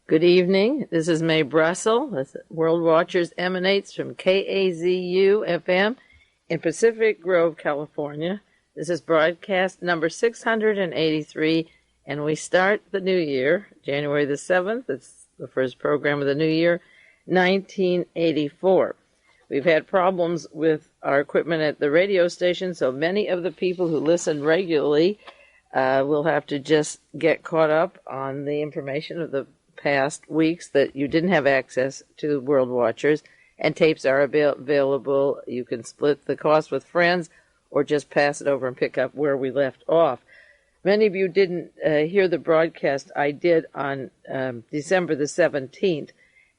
Good evening. This is Mae Brussell. This World Watchers emanates from KAZU-FM in Pacific Grove, California. This is broadcast number 683, and we start the new year, January the 7th. It's the first program of the new year, 1984. We've had problems with our equipment at the radio station, so many of the people who listen regularly will have to just get caught up on the information of the past weeks that you didn't have access to World Watchers, and tapes are available. You can split the cost with friends or just pass it over and pick up where we left off. Many of you didn't hear the broadcast I did on December the 17th,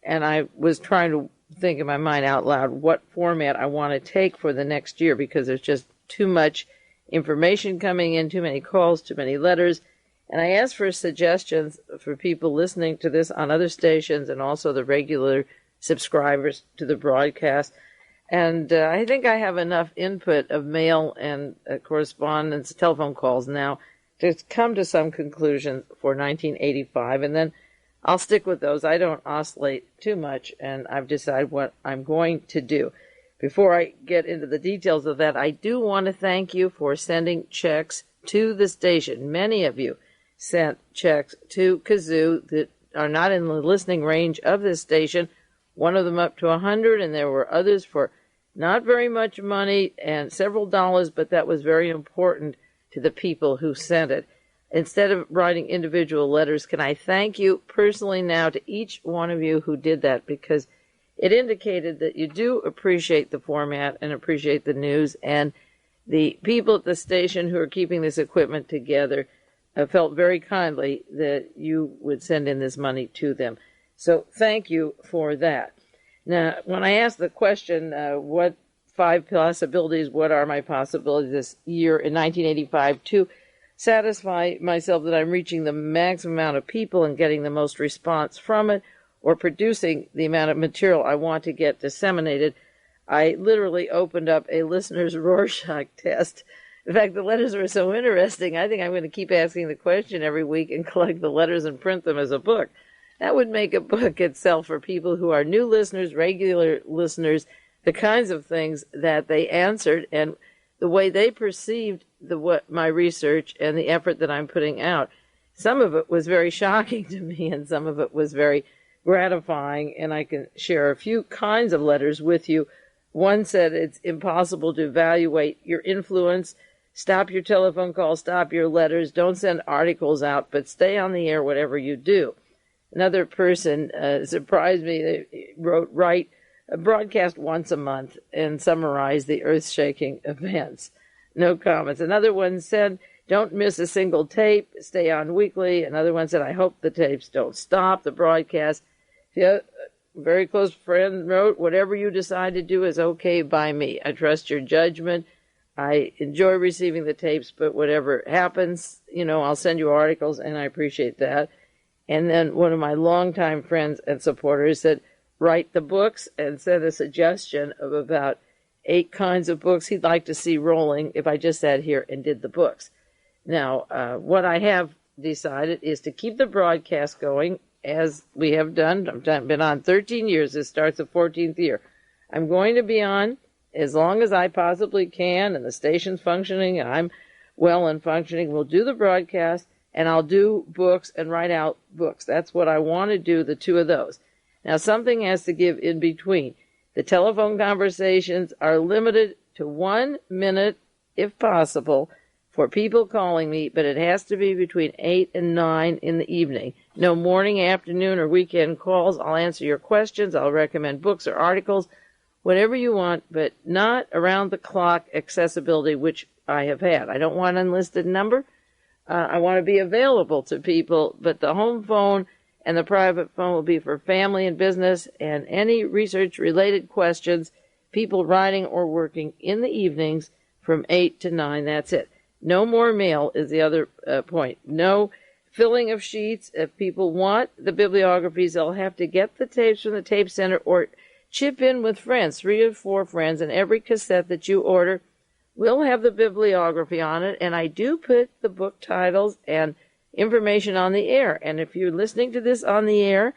and I was trying to think in my mind out loud what format I want to take for the next year, because there's just too much information coming in, too many calls, too many letters. And I asked for suggestions for people listening to this on other stations and also the regular subscribers to the broadcast. And I think I have enough input of mail and correspondence, telephone calls now, to come to some conclusion for 1985. And then I'll stick with those. I don't oscillate too much, and I've decided what I'm going to do. Before I get into the details of that, I do want to thank you for sending checks to the station. Many of you sent checks to Kazoo that are not in the listening range of this station, one of them up to $100, and there were others for not very much money and several dollars, but that was very important to the people who sent it. Instead of writing individual letters, can I thank you personally now to each one of you who did that, because it indicated that you do appreciate the format and appreciate the news, and the people at the station who are keeping this equipment together felt very kindly that you would send in this money to them. So thank you for that. Now, when I asked the question, what are my possibilities this year in 1985 to satisfy myself that I'm reaching the maximum amount of people and getting the most response from it, or producing the amount of material I want to get disseminated, I literally opened up a listener's Rorschach test. In fact, the letters were so interesting, I think I'm going to keep asking the question every week and collect the letters and print them as a book. That would make a book itself for people who are new listeners, regular listeners, the kinds of things that they answered and the way they perceived my research and the effort that I'm putting out. Some of it was very shocking to me, and some of it was very gratifying, and I can share a few kinds of letters with you. One said it's impossible to evaluate your influence. Stop your telephone calls, stop your letters, don't send articles out, but stay on the air whatever you do. Another person surprised me. They write a broadcast once a month and summarize the earth-shaking events. No comments. Another one said, don't miss a single tape, stay on weekly. Another one said, I hope the tapes don't stop the broadcast. Yeah, a very close friend wrote, whatever you decide to do is okay by me. I trust your judgment. I enjoy receiving the tapes, but whatever happens, I'll send you articles, and I appreciate that. And then one of my longtime friends and supporters said, write the books, and sent a suggestion of about 8 kinds of books he'd like to see rolling if I just sat here and did the books. Now, what I have decided is to keep the broadcast going, as we have done. I've been on 13 years. This starts the 14th year. I'm going to be on as long as I possibly can, and the station's functioning, and I'm well and functioning. We'll do the broadcast, and I'll do books and write out books. That's what I want to do, the 2 of those. Now, something has to give in between. The telephone conversations are limited to 1 minute, if possible, for people calling me, but it has to be between 8 and 9 in the evening. No morning, afternoon, or weekend calls. I'll answer your questions. I'll recommend books or articles, whatever you want, but not around-the-clock accessibility, which I have had. I don't want an unlisted number. I want to be available to people, but the home phone and the private phone will be for family and business and any research-related questions, people writing or working in the evenings from 8 to 9. That's it. No more mail is the other point. No filling of sheets. If people want the bibliographies, they'll have to get the tapes from the tape center or chip in with friends, 3 or 4 friends, and every cassette that you order will have the bibliography on it. And I do put the book titles and information on the air. And if you're listening to this on the air,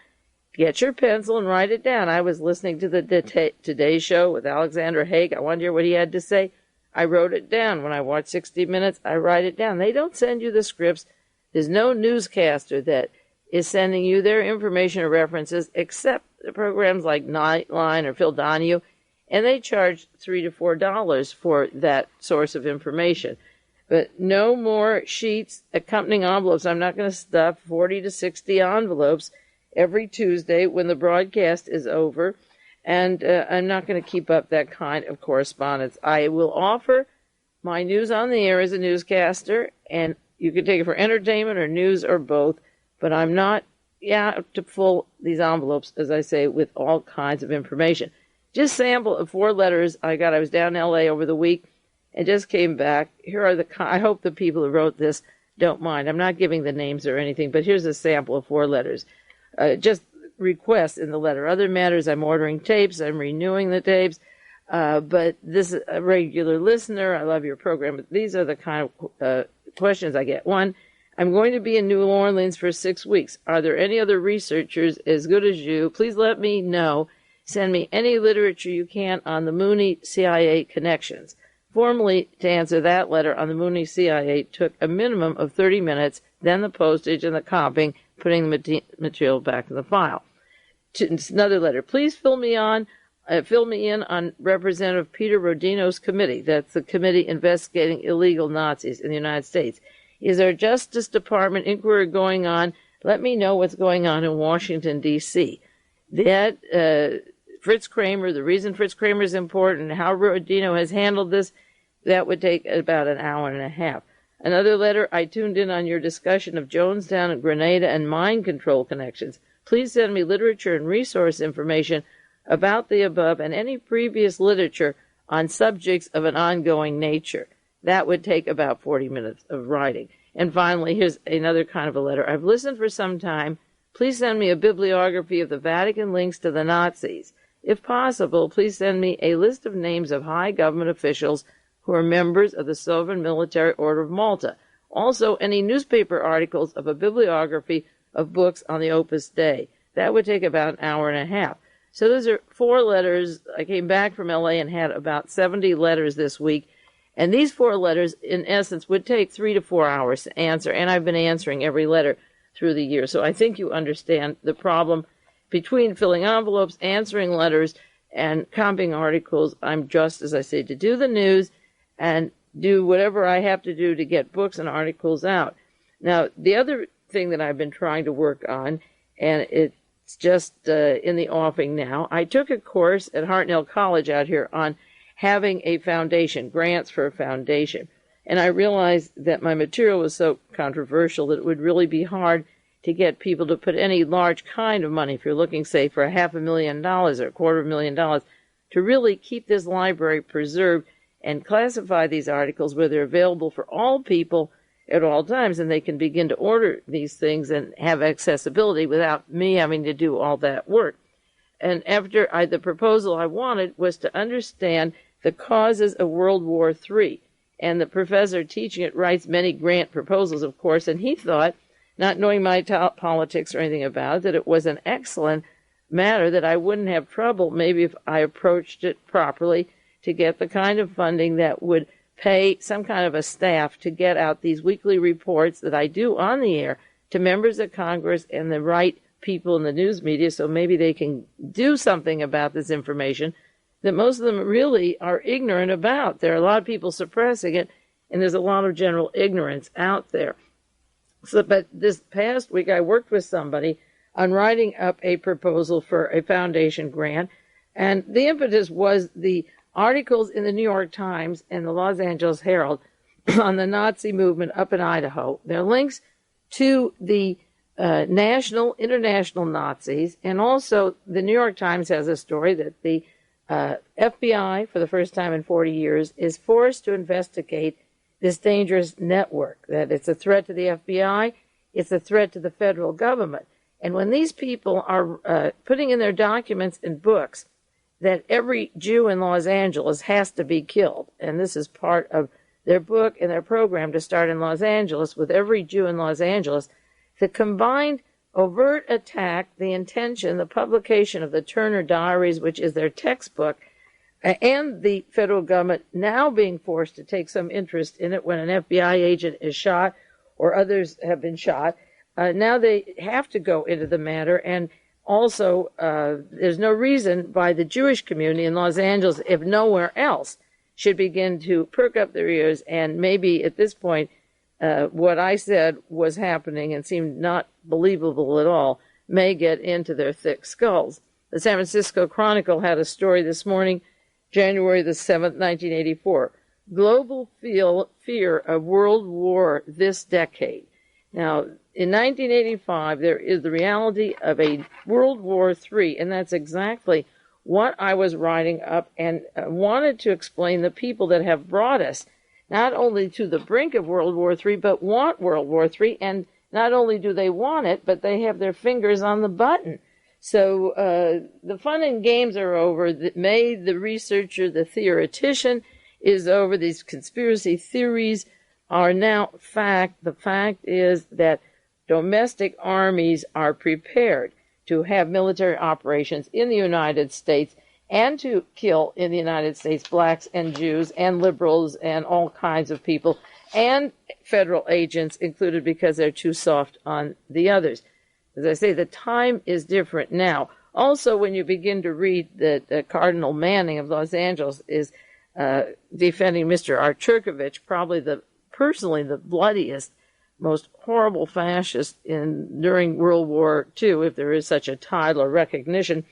get your pencil and write it down. I was listening to the Today Show with Alexander Haig. I wanted to hear what he had to say. I wrote it down. When I watch 60 Minutes, I write it down. They don't send you the scripts. There's no newscaster that is sending you their information or references except the programs like Nightline or Phil Donahue, and they charge $3 to $4 for that source of information. But no more sheets, accompanying envelopes. I'm not going to stuff 40 to 60 envelopes every Tuesday when the broadcast is over, and I'm not going to keep up that kind of correspondence. I will offer my news on the air as a newscaster, and you can take it for entertainment or news or both, but I'm not to fill these envelopes, as I say, with all kinds of information. Just sample of 4 letters I got. I was down in L.A. over the week and just came back. Here are I hope the people who wrote this don't mind. I'm not giving the names or anything, but here's a sample of 4 letters. Just requests in the letter. Other matters, I'm ordering tapes, I'm renewing the tapes, but this is a regular listener. I love your program. These are the kind of questions I get. 1, I'm going to be in New Orleans for 6 weeks. Are there any other researchers as good as you? Please let me know. Send me any literature you can on the Mooney CIA connections. Formally, to answer that letter on the Mooney CIA took a minimum of 30 minutes, then the postage and the copying, putting the material back in the file. Another letter. Please fill me in on Representative Peter Rodino's committee. That's the committee investigating illegal Nazis in the United States. Is there a Justice Department inquiry going on? Let me know what's going on in Washington, D.C. That Fritz Kramer, the reason Fritz Kramer is important, how Rodino has handled this, that would take about an hour and a half. Another letter, I tuned in on your discussion of Jonestown and Grenada and mind control connections. Please send me literature and resource information about the above and any previous literature on subjects of an ongoing nature. That would take about 40 minutes of writing. And finally, here's another kind of a letter. I've listened for some time. Please send me a bibliography of the Vatican links to the Nazis. If possible, please send me a list of names of high government officials who are members of the Sovereign Military Order of Malta. Also, any newspaper articles of a bibliography of books on the Opus Dei. That would take about an hour and a half. So those are 4 letters. I came back from L.A. and had about 70 letters this week. And these 4 letters, in essence, would take 3 to 4 hours to answer. And I've been answering every letter through the year. So I think you understand the problem between filling envelopes, answering letters, and copying articles. I'm just, as I say, to do the news and do whatever I have to do to get books and articles out. Now, the other thing that I've been trying to work on, and it's just in the offing now, I took a course at Hartnell College out here on having a foundation, grants for a foundation. And I realized that my material was so controversial that it would really be hard to get people to put any large kind of money, if you're looking, say, for $500,000 or $250,000, to really keep this library preserved and classify these articles where they're available for all people at all times, and they can begin to order these things and have accessibility without me having to do all that work. And after the proposal I wanted was to understand the causes of World War III. And the professor teaching it writes many grant proposals, of course, and he thought, not knowing my politics or anything about it, that it was an excellent matter, that I wouldn't have trouble maybe if I approached it properly to get the kind of funding that would pay some kind of a staff to get out these weekly reports that I do on the air to members of Congress and the right people in the news media, so maybe they can do something about this information that most of them really are ignorant about. There are a lot of people suppressing it, and there's a lot of general ignorance out there. So, but this past week, I worked with somebody on writing up a proposal for a foundation grant, and the impetus was the articles in the New York Times and the Los Angeles Herald on the Nazi movement up in Idaho. They're links to the national, international Nazis, and also the New York Times has a story that the FBI, for the first time in 40 years, is forced to investigate this dangerous network, that it's a threat to the FBI, it's a threat to the federal government. And when these people are putting in their documents and books that every Jew in Los Angeles has to be killed, and this is part of their book and their program to start in Los Angeles with every Jew in Los Angeles. The combined overt attack, the intention, the publication of the Turner Diaries, which is their textbook, and the federal government now being forced to take some interest in it when an FBI agent is shot or others have been shot. Now they have to go into the matter, and also there's no reason why the Jewish community in Los Angeles, if nowhere else, should begin to perk up their ears, and maybe at this point what I said was happening and seemed not believable at all may get into their thick skulls. The San Francisco Chronicle had a story this morning, January the 7th, 1984. Global fear of World War this decade. Now, in 1985, there is the reality of a World War III, and that's exactly what I was writing up and wanted to explain the people that have brought us not only to the brink of World War III, but want World War III, and not only do they want it, but they have their fingers on the button. So the fun and games are over. May, the researcher, the theoretician, is over. These conspiracy theories are now fact. The fact is that domestic armies are prepared to have military operations in the United States and to kill in the United States blacks and Jews and liberals and all kinds of people, and federal agents included because they're too soft on the others. As I say, the time is different now. Also, when you begin to read that Cardinal Manning of Los Angeles is defending Mr. Arturkovich, probably personally the bloodiest, most horrible fascist during World War II, if there is such a title or recognition,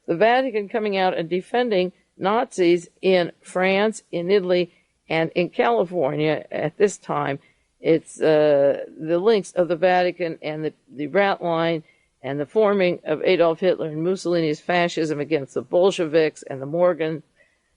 the Vatican coming out and defending Nazis in France, in Italy, and in California at this time. It's the links of the Vatican and the rat line and the forming of Adolf Hitler and Mussolini's fascism against the Bolsheviks, and the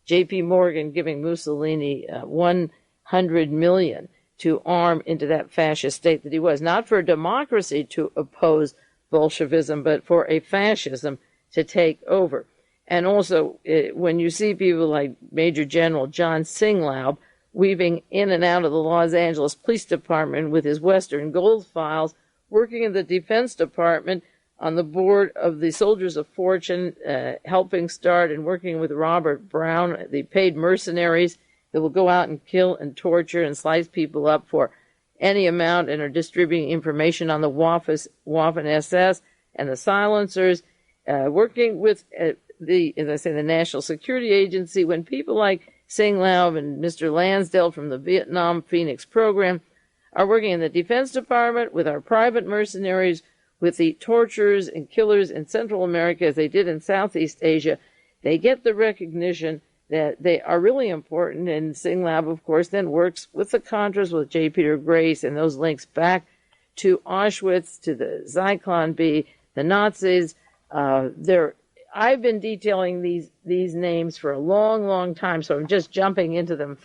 J.P. Morgan giving Mussolini $100 million to arm into that fascist state that he was, not for democracy to oppose Bolshevism, but for a fascism to take over. And also, when you see people like Major General John Singlaub weaving in and out of the Los Angeles Police Department with his Western gold files, working in the Defense Department on the board of the Soldiers of Fortune, helping start and working with Robert Brown, the paid mercenaries that will go out and kill and torture and slice people up for any amount and are distributing information on the Waffen-SS and the silencers, working with as I say, the National Security Agency, when people like Singlaub and Mr. Lansdale from the Vietnam Phoenix program are working in the Defense Department with our private mercenaries, with the torturers and killers in Central America as they did in Southeast Asia, they get the recognition that they are really important. And Singlaub, of course, then works with the Contras, with J. Peter Grace, and those links back to Auschwitz, to the Zyklon B, the Nazis. I've been detailing these names for a long, long time, so I'm just jumping into them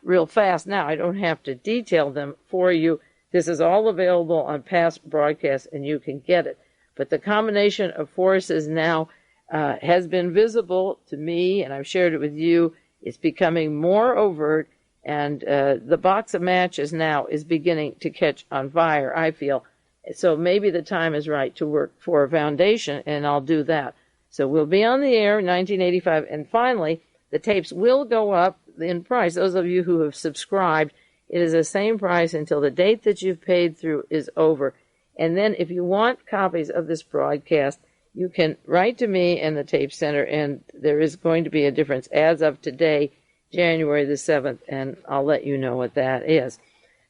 real fast now. I don't have to detail them for you. This is all available on past broadcasts, and you can get it. But the combination of forces now has been visible to me, and I've shared it with you. It's becoming more overt, and the box of matches now is beginning to catch on fire, I feel. So maybe the time is right to work for a foundation, and I'll do that. So we'll be on the air in 1985, and finally, the tapes will go up in price. Those of you who have subscribed, it is the same price until the date that you've paid through is over. And then if you want copies of this broadcast, you can write to me and the Tape Center, and there is going to be a difference as of today, January the 7th, and I'll let you know what that is.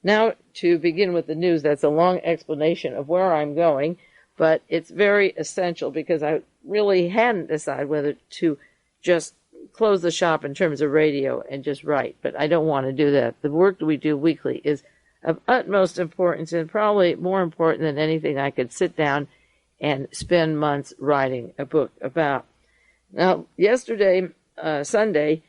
Now, to begin with the news, that's a long explanation of where I'm going, but it's very essential because I really hadn't decided whether to just close the shop in terms of radio and just write, but I don't want to do that. The work that we do weekly is of utmost importance and probably more important than anything I could sit down and spend months writing a book about. Now, yesterday, Sunday,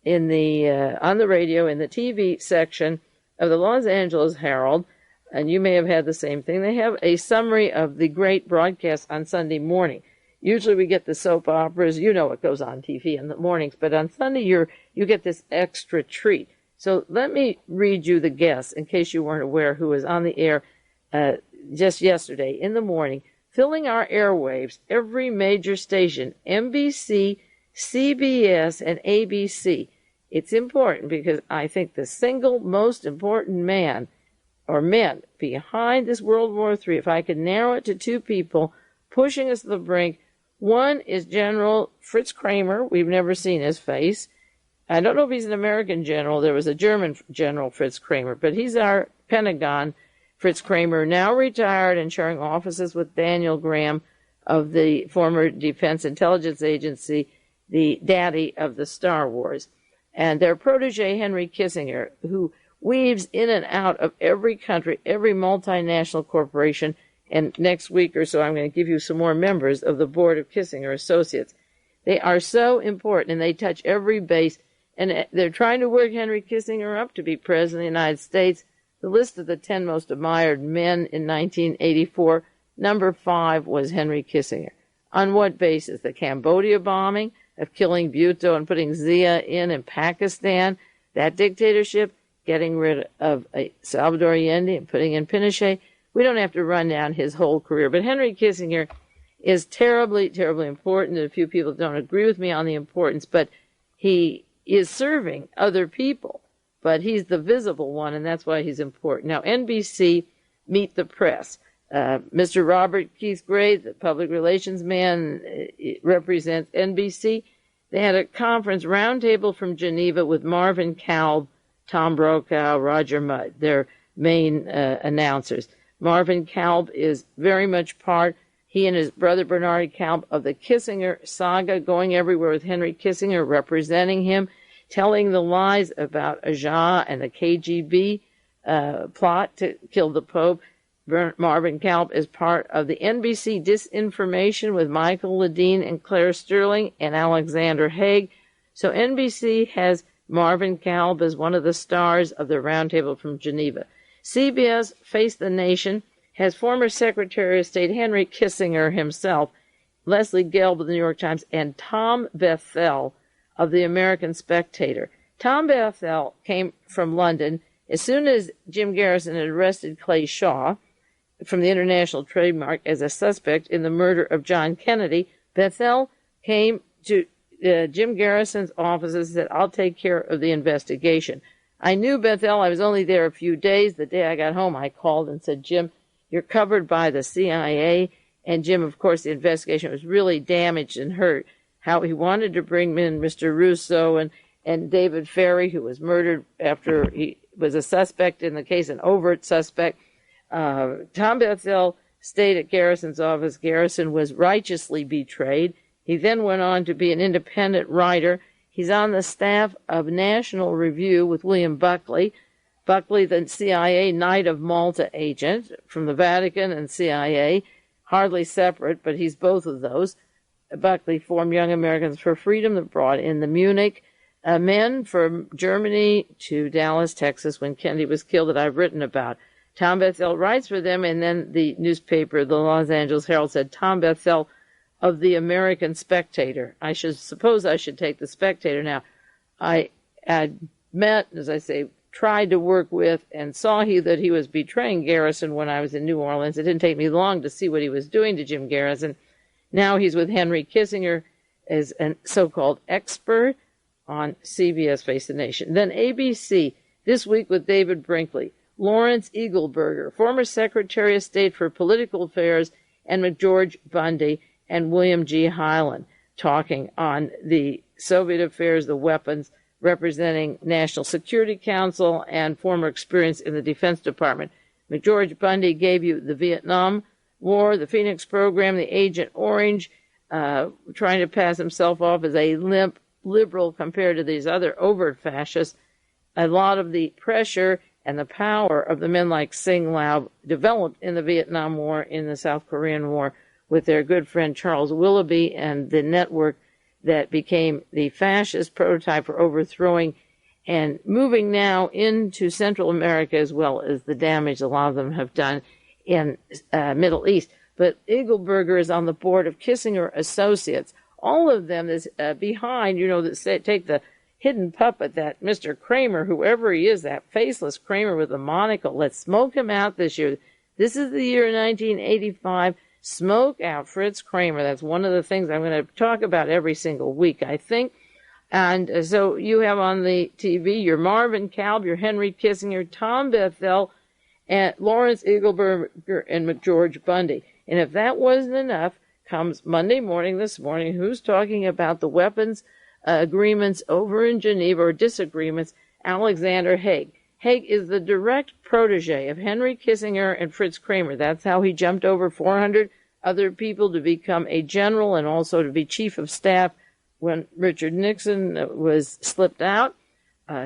on the radio, in the TV section of the Los Angeles Herald, and you may have had the same thing, they have a summary of the great broadcast on Sunday morning. Usually we get the soap operas, you know what goes on TV in the mornings, but on Sunday you get this extra treat. So let me read you the guest, in case you weren't aware, who was on the air just yesterday in the morning, filling our airwaves, every major station, NBC, CBS, and ABC. It's important because I think the single most important man or men behind this World War III, if I could narrow it to two people pushing us to the brink, one is General Fritz Kramer. We've never seen his face. I don't know if he's an American general. There was a German general, Fritz Kramer, but he's our Pentagon Fritz Kramer, now retired and sharing offices with Daniel Graham of the former Defense Intelligence Agency, the daddy of the Star Wars. And their protege, Henry Kissinger, who weaves in and out of every country, every multinational corporation. And next week or so, I'm going to give you some more members of the board of Kissinger Associates. They are so important, and they touch every base. And they're trying to work Henry Kissinger up to be president of the United States. The list of the 10 most admired men in 1984, number 5 was Henry Kissinger. On what basis? The Cambodia bombing, of killing Bhutto and putting Zia in Pakistan, that dictatorship, getting rid of Salvador Allende and putting in Pinochet. We don't have to run down his whole career. But Henry Kissinger is terribly, terribly important. A few people don't agree with me on the importance, but he is serving other people. But he's the visible one, and that's why he's important. Now, NBC, Meet the Press. Mr. Robert Keith Gray, the public relations man, represents NBC. They had a conference roundtable from Geneva with Marvin Kalb, Tom Brokaw, Roger Mudd, their main announcers. Marvin Kalb is very much part, he and his brother Bernard Kalb, of the Kissinger saga, going everywhere with Henry Kissinger, representing him, telling the lies about Ajah and the KGB plot to kill the Pope. Marvin Kalb is part of the NBC disinformation with Michael Ledeen and Claire Sterling and Alexander Haig. So NBC has Marvin Kalb as one of the stars of the roundtable from Geneva. CBS, Face the Nation, has former Secretary of State Henry Kissinger himself, Leslie Gelb of the New York Times, and Tom Bethel of the American Spectator. Tom Bethel came from London. As soon as Jim Garrison had arrested Clay Shaw from the International Trademark as a suspect in the murder of John Kennedy, Bethel came to Jim Garrison's office and said, I'll take care of the investigation. I knew Bethel. I was only there a few days. The day I got home, I called and said, Jim, you're covered by the CIA. And Jim, of course, the investigation was really damaged and hurt. How he wanted to bring in Mr. Russo and David Ferry, who was murdered after he was a suspect in the case, an overt suspect. Tom Bethel stayed at Garrison's office. Garrison was righteously betrayed. He then went on to be an independent writer. He's on the staff of National Review with William Buckley. Buckley, the CIA Knight of Malta agent from the Vatican and CIA, hardly separate, but he's both of those. Buckley formed Young Americans for Freedom that brought in the Munich men from Germany to Dallas, Texas, when Kennedy was killed, that I've written about. Tom Bethel writes for them, and then the newspaper, the Los Angeles Herald, said Tom Bethel of the American Spectator. I suppose I should take the Spectator now. I had met, as I say, tried to work with, and saw that he was betraying Garrison when I was in New Orleans. It didn't take me long to see what he was doing to Jim Garrison. Now he's with Henry Kissinger as a so-called expert on CBS Face the Nation. Then ABC, This Week with David Brinkley. Lawrence Eagleburger, former Secretary of State for Political Affairs, and McGeorge Bundy and William G. Hyland, talking on the Soviet affairs, the weapons, representing National Security Council and former experience in the Defense Department. McGeorge Bundy gave you the Vietnam War, the Phoenix Program, the Agent Orange, trying to pass himself off as a limp liberal compared to these other overt fascists. A lot of the pressure and the power of the men like Sing Lau developed in the Vietnam War, in the South Korean War, with their good friend Charles Willoughby and the network that became the fascist prototype for overthrowing and moving now into Central America, as well as the damage a lot of them have done in Middle East. But Eagleburger is on the board of Kissinger Associates. All of them is behind, that take the hidden puppet, that Mr. Kramer, whoever he is, that faceless Kramer with the monocle. Let's smoke him out this year. This is the year 1985. Smoke out Fritz Kramer. That's one of the things I'm going to talk about every single week, I think. And so you have on the TV your Marvin Kalb, your Henry Kissinger, Tom Bethel, and Lawrence Eagleburger, and McGeorge Bundy. And if that wasn't enough, comes Monday morning this morning, who's talking about the weapons agreements over in Geneva, or disagreements? Alexander Haig. Haig is the direct protege of Henry Kissinger and Fritz Kramer. That's how he jumped over 400 other people to become a general and also to be chief of staff when Richard Nixon was slipped out.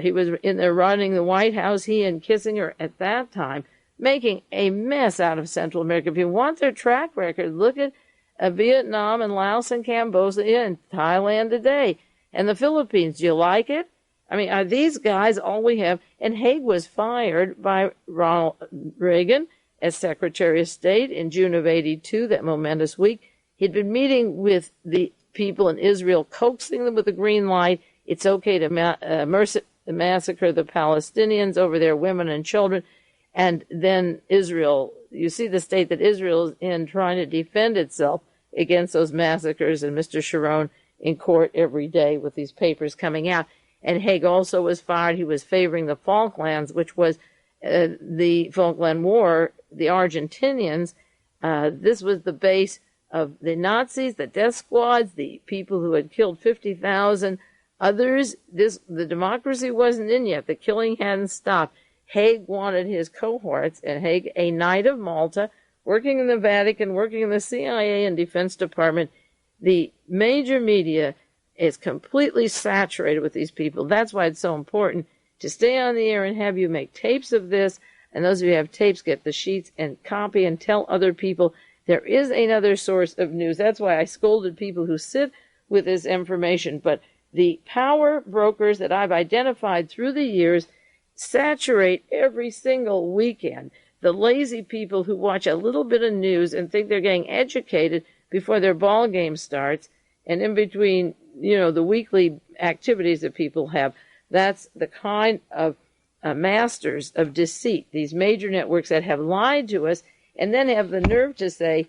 He was in there running the White House, he and Kissinger at that time, making a mess out of Central America. If you want their track record, look at Vietnam and Laos and Cambodia and Thailand today. And the Philippines, do you like it? I mean, are these guys all we have? And Haig was fired by Ronald Reagan as Secretary of State in June of '82, that momentous week. He'd been meeting with the people in Israel, coaxing them with the green light. It's okay to massacre the Palestinians over their women and children. And then Israel, you see the state that Israel is in, trying to defend itself against those massacres, and Mr. Sharon in court every day with these papers coming out. And Haig also was fired. He was favoring the Falklands, which was the Falkland War, the Argentinians. This was the base of the Nazis, the death squads, the people who had killed 50,000 others. The democracy wasn't in yet. The killing hadn't stopped. Haig wanted his cohorts, and Haig, a Knight of Malta, working in the Vatican, working in the CIA and Defense Department. The major media is completely saturated with these people. That's why it's so important to stay on the air and have you make tapes of this. And those of you who have tapes, get the sheets and copy and tell other people there is another source of news. That's why I scolded people who sit with this information. But the power brokers that I've identified through the years saturate every single weekend. The lazy people who watch a little bit of news and think they're getting educated before their ball game starts, and in between, the weekly activities that people have. That's the kind of masters of deceit, these major networks that have lied to us and then have the nerve to say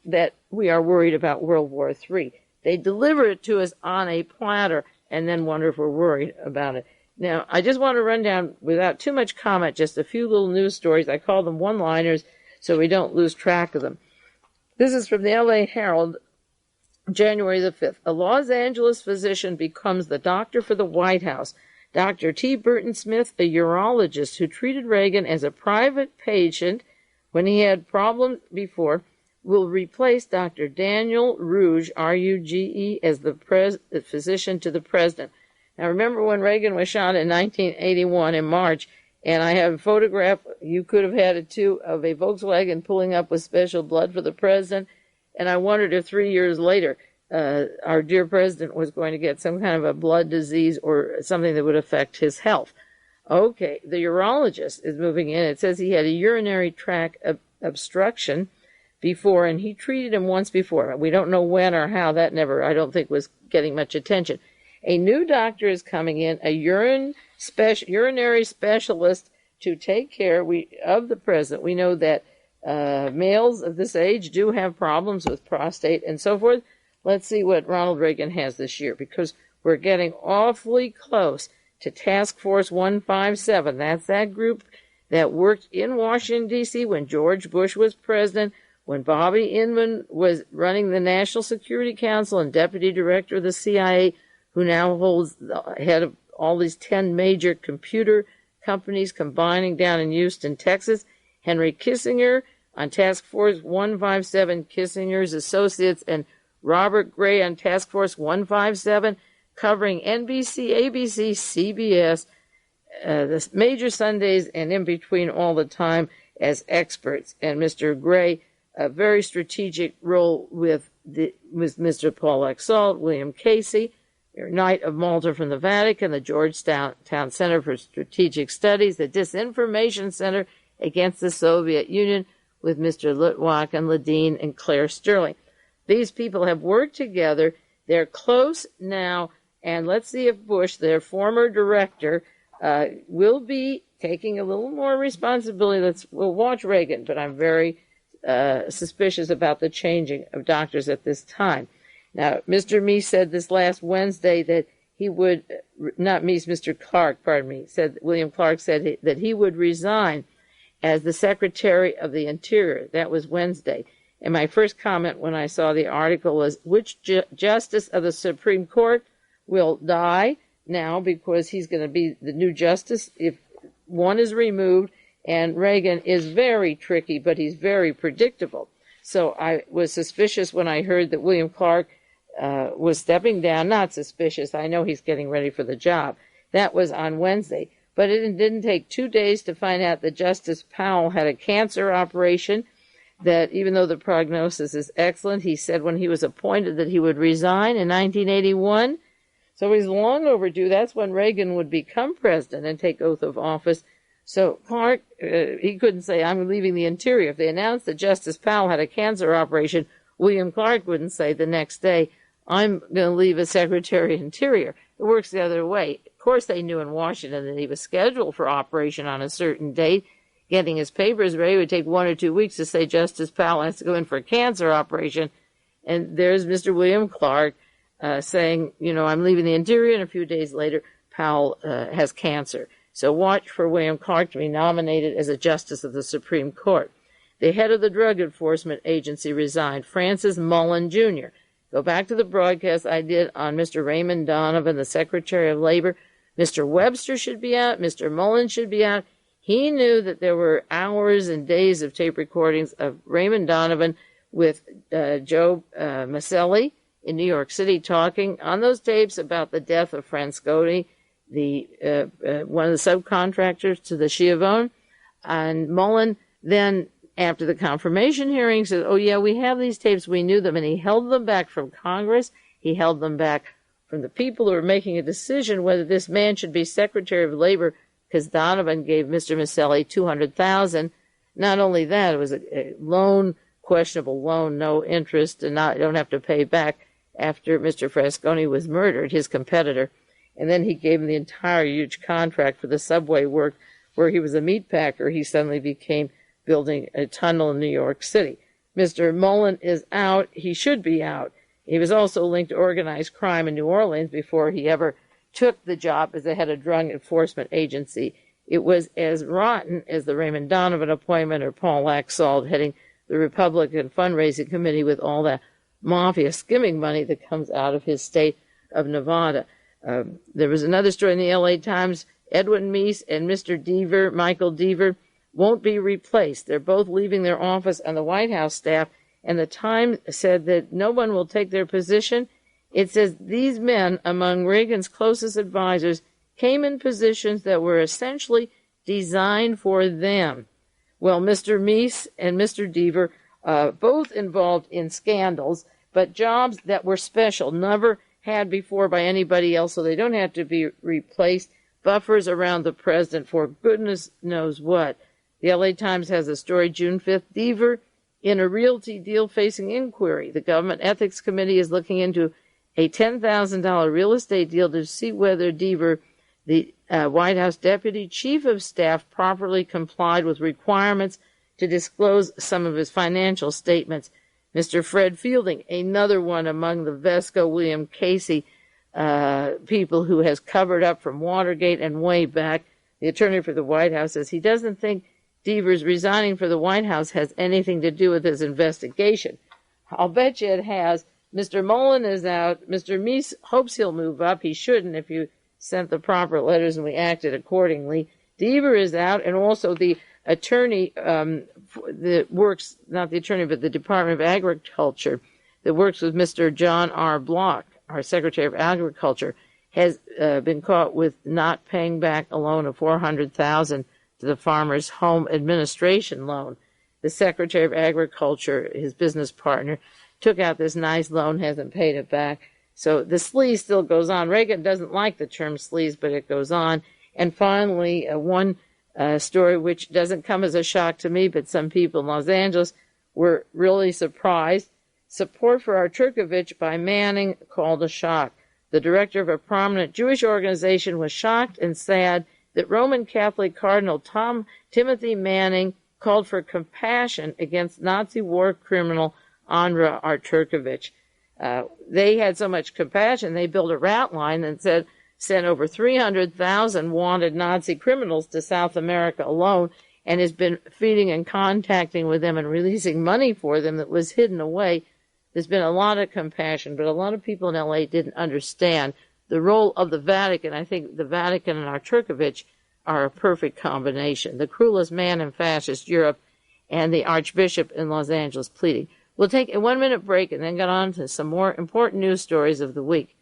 that we are worried about World War III. They deliver it to us on a platter and then wonder if we're worried about it. Now, I just want to run down, without too much comment, just a few little news stories. I call them one-liners so we don't lose track of them. This is from the L.A. Herald, January the 5th. A Los Angeles physician becomes the doctor for the White House. Dr. T. Burton Smith, a urologist who treated Reagan as a private patient when he had problems before, will replace Dr. Daniel Ruge, R-U-G-E, as the physician to the president. Now, remember when Reagan was shot in 1981 in March, and I have a photograph, you could have had it too, of a Volkswagen pulling up with special blood for the president, and I wondered if 3 years later our dear president was going to get some kind of a blood disease or something that would affect his health. Okay, the urologist is moving in. It says he had a urinary tract obstruction before, and he treated him once before. We don't know when or how. That never, I don't think, was getting much attention. A new doctor is coming in, a urinary specialist to take care of the president. We know that males of this age do have problems with prostate and so forth. Let's see what Ronald Reagan has this year, because we're getting awfully close to Task Force 157. That's that group that worked in Washington, D.C. when George Bush was president, when Bobby Inman was running the National Security Council and deputy director of the CIA, who now holds the head of all these 10 major computer companies combining down in Houston, Texas. Henry Kissinger on Task Force 157, Kissinger's associates, and Robert Gray on Task Force 157, covering NBC, ABC, CBS, the major Sundays, and in between all the time as experts. And Mr. Gray, a very strategic role with Mr. Paul Exalt, William Casey, Knight of Malta from the Vatican, the Georgetown Center for Strategic Studies, the Disinformation Center against the Soviet Union with Mr. Litwack and Ledeen and Claire Sterling. These people have worked together. They're close now, And let's see if Bush, their former director, will be taking a little more responsibility. We'll watch Reagan, but I'm very suspicious about the changing of doctors at this time. Now, Mr. Meese said this last Wednesday that he would, not Meese, Mr. Clark, pardon me, William Clark said that he would resign as the Secretary of the Interior. That was Wednesday. And my first comment when I saw the article was, which justice of the Supreme Court will die now because he's going to be the new justice if one is removed? And Reagan is very tricky, but he's very predictable. So I was suspicious when I heard that William Clark was stepping down. Not suspicious. I know he's getting ready for the job. That was on Wednesday. But it didn't take 2 days to find out that Justice Powell had a cancer operation, that even though the prognosis is excellent, he said when he was appointed that he would resign in 1981. So he's long overdue. That's when Reagan would become president and take oath of office. So Clark, he couldn't say, I'm leaving the Interior. If they announced that Justice Powell had a cancer operation, William Clark wouldn't say the next day, I'm going to leave as Secretary of Interior. It works the other way. Of course, they knew in Washington that he was scheduled for operation on a certain date. Getting his papers ready would take 1 or 2 weeks to say Justice Powell has to go in for a cancer operation. And there's Mr. William Clark saying, I'm leaving the Interior, and a few days later, Powell has cancer. So watch for William Clark to be nominated as a Justice of the Supreme Court. The head of the Drug Enforcement Agency resigned, Francis Mullen, Jr. Go back to the broadcast I did on Mr. Raymond Donovan, the Secretary of Labor. Mr. Webster should be out. Mr. Mullen should be out. He knew that there were hours and days of tape recordings of Raymond Donovan with Joe Maselli in New York City talking on those tapes about the death of Fransconi, one of the subcontractors to the Chiavone. And Mullen then, after the confirmation hearing, said, oh, yeah, we have these tapes. We knew them. And he held them back from Congress. He held them back from the people who were making a decision whether this man should be Secretary of Labor, because Donovan gave Mr. Maselli $200,000. Not only that, it was a loan, questionable loan, no interest, and you don't have to pay back after Mr. Fransconi was murdered, his competitor. And then he gave him the entire huge contract for the subway work, where he was a meat packer. He suddenly became building a tunnel in New York City. Mr. Mullen is out. He should be out. He was also linked to organized crime in New Orleans before he ever took the job as the head of Drug Enforcement Agency. It was as rotten as the Raymond Donovan appointment or Paul Laxalt heading the Republican fundraising committee with all that mafia skimming money that comes out of his state of Nevada. There was another story in the LA Times. Edwin Meese and Mr. Deaver, Michael Deaver, won't be replaced. They're both leaving their office on the White House staff, and the Times said that no one will take their position. It says these men, among Reagan's closest advisors, came in positions that were essentially designed for them. Well, Mr. Meese and Mr. Deaver, both involved in scandals, but jobs that were special, never had before by anybody else, so they don't have to be replaced. Buffers around the president for goodness knows what. The LA Times has a story, June 5th, Deaver in a realty deal facing inquiry. The Government Ethics Committee is looking into a $10,000 real estate deal to see whether Deaver, the White House Deputy Chief of Staff, properly complied with requirements to disclose some of his financial statements. Mr. Fred Fielding, another one among the Vesco William Casey people who has covered up from Watergate and way back. The attorney for the White House says he doesn't think Deaver's resigning for the White House has anything to do with his investigation. I'll bet you it has. Mr. Mullen is out. Mr. Meese hopes he'll move up. He shouldn't if you sent the proper letters and we acted accordingly. Deaver is out, and also the attorney that works, not the attorney, but the Department of Agriculture that works with Mr. John R. Block, our Secretary of Agriculture, has been caught with not paying back a loan of $400,000 to the Farmers Home Administration loan. The Secretary of Agriculture, his business partner, took out this nice loan, hasn't paid it back. So the sleaze still goes on. Reagan doesn't like the term sleaze, but it goes on. And finally, one story which doesn't come as a shock to me, but some people in Los Angeles were really surprised. Support for Arturkovich by Manning called a shock. the director of a prominent Jewish organization, was shocked and sad that Roman Catholic Cardinal Timothy Manning called for compassion against Nazi war criminal Andra Arturkovich. They had so much compassion, they built a route line and sent over 300,000 wanted Nazi criminals to South America alone, and has been feeding and contacting with them and releasing money for them that was hidden away. There's been a lot of compassion, but a lot of people in LA didn't understand the role of the Vatican. I think the Vatican and Arturkovich are a perfect combination. The cruelest man in fascist Europe and the Archbishop in Los Angeles pleading. We'll take a 1-minute break and then get on to some more important news stories of the week.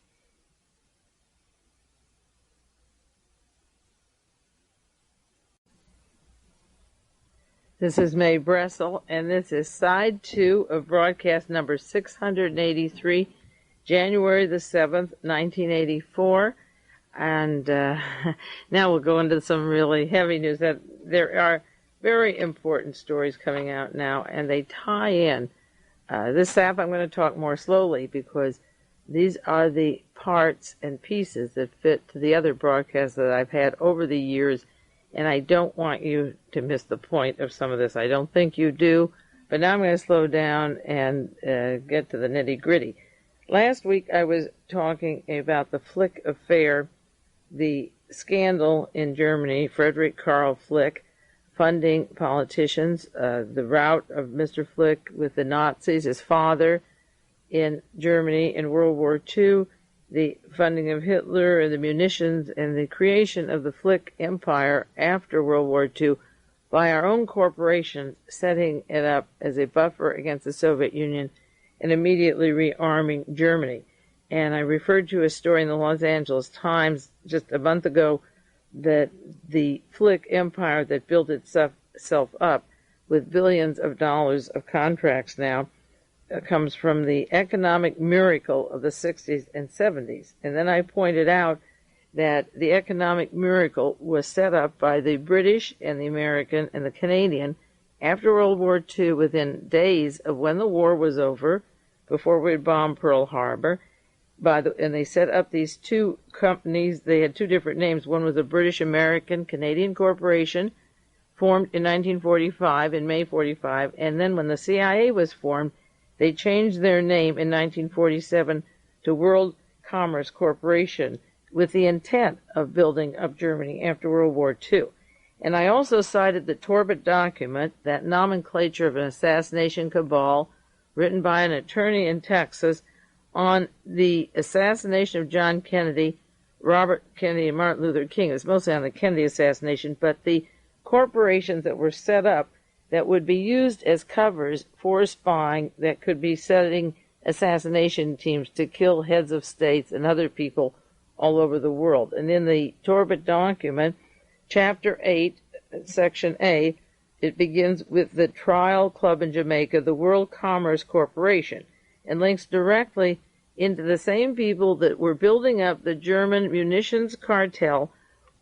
This is Mae Brussell, and this is Side 2 of broadcast number 683, January the 7th, 1984. And now we'll go into some really heavy news. That there are very important stories coming out now, and they tie in. This half I'm going to talk more slowly because these are the parts and pieces that fit to the other broadcasts that I've had over the years, and I don't want you to miss the point of some of this. I don't think you do, but now I'm going to slow down and get to the nitty-gritty. Last week I was talking about the Flick affair, the scandal in Germany, Frederick Karl Flick, funding politicians, the route of Mr. Flick with the Nazis, his father in Germany in World War II, the funding of Hitler and the munitions, and the creation of the Flick Empire after World War II by our own corporation, setting it up as a buffer against the Soviet Union and immediately rearming Germany. And I referred to a story in the Los Angeles Times just a month ago that the Flick Empire that built itself up with billions of dollars of contracts now comes from the economic miracle of the 60s and 70s. And then I pointed out that the economic miracle was set up by the British and the American and the Canadian after World War II, within days of when the war was over, before we had bombed Pearl Harbor. And they set up these two companies. They had two different names. One was a British-American Canadian corporation, formed in 1945, in May 45, and then when the CIA was formed, they changed their name in 1947 to World Commerce Corporation with the intent of building up Germany after World War II. And I also cited the Torbett document, that nomenclature of an assassination cabal written by an attorney in Texas on the assassination of John Kennedy, Robert Kennedy, and Martin Luther King. It's mostly on the Kennedy assassination, but the corporations that were set up that would be used as covers for spying, that could be setting assassination teams to kill heads of states and other people all over the world. And in the Torbett document, Chapter 8, Section A, it begins with the trial club in Jamaica, the World Commerce Corporation, and links directly into the same people that were building up the German munitions cartel,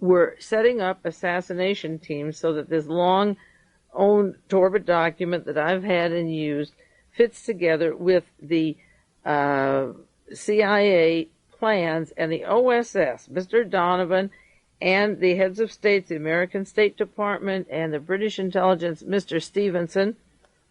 were setting up assassination teams, so that this long-owned Torbett document that I've had and used fits together with the CIA plans and the OSS, Mr. Donovan, and the heads of states, the American State Department and the British intelligence, Mr. Stevenson,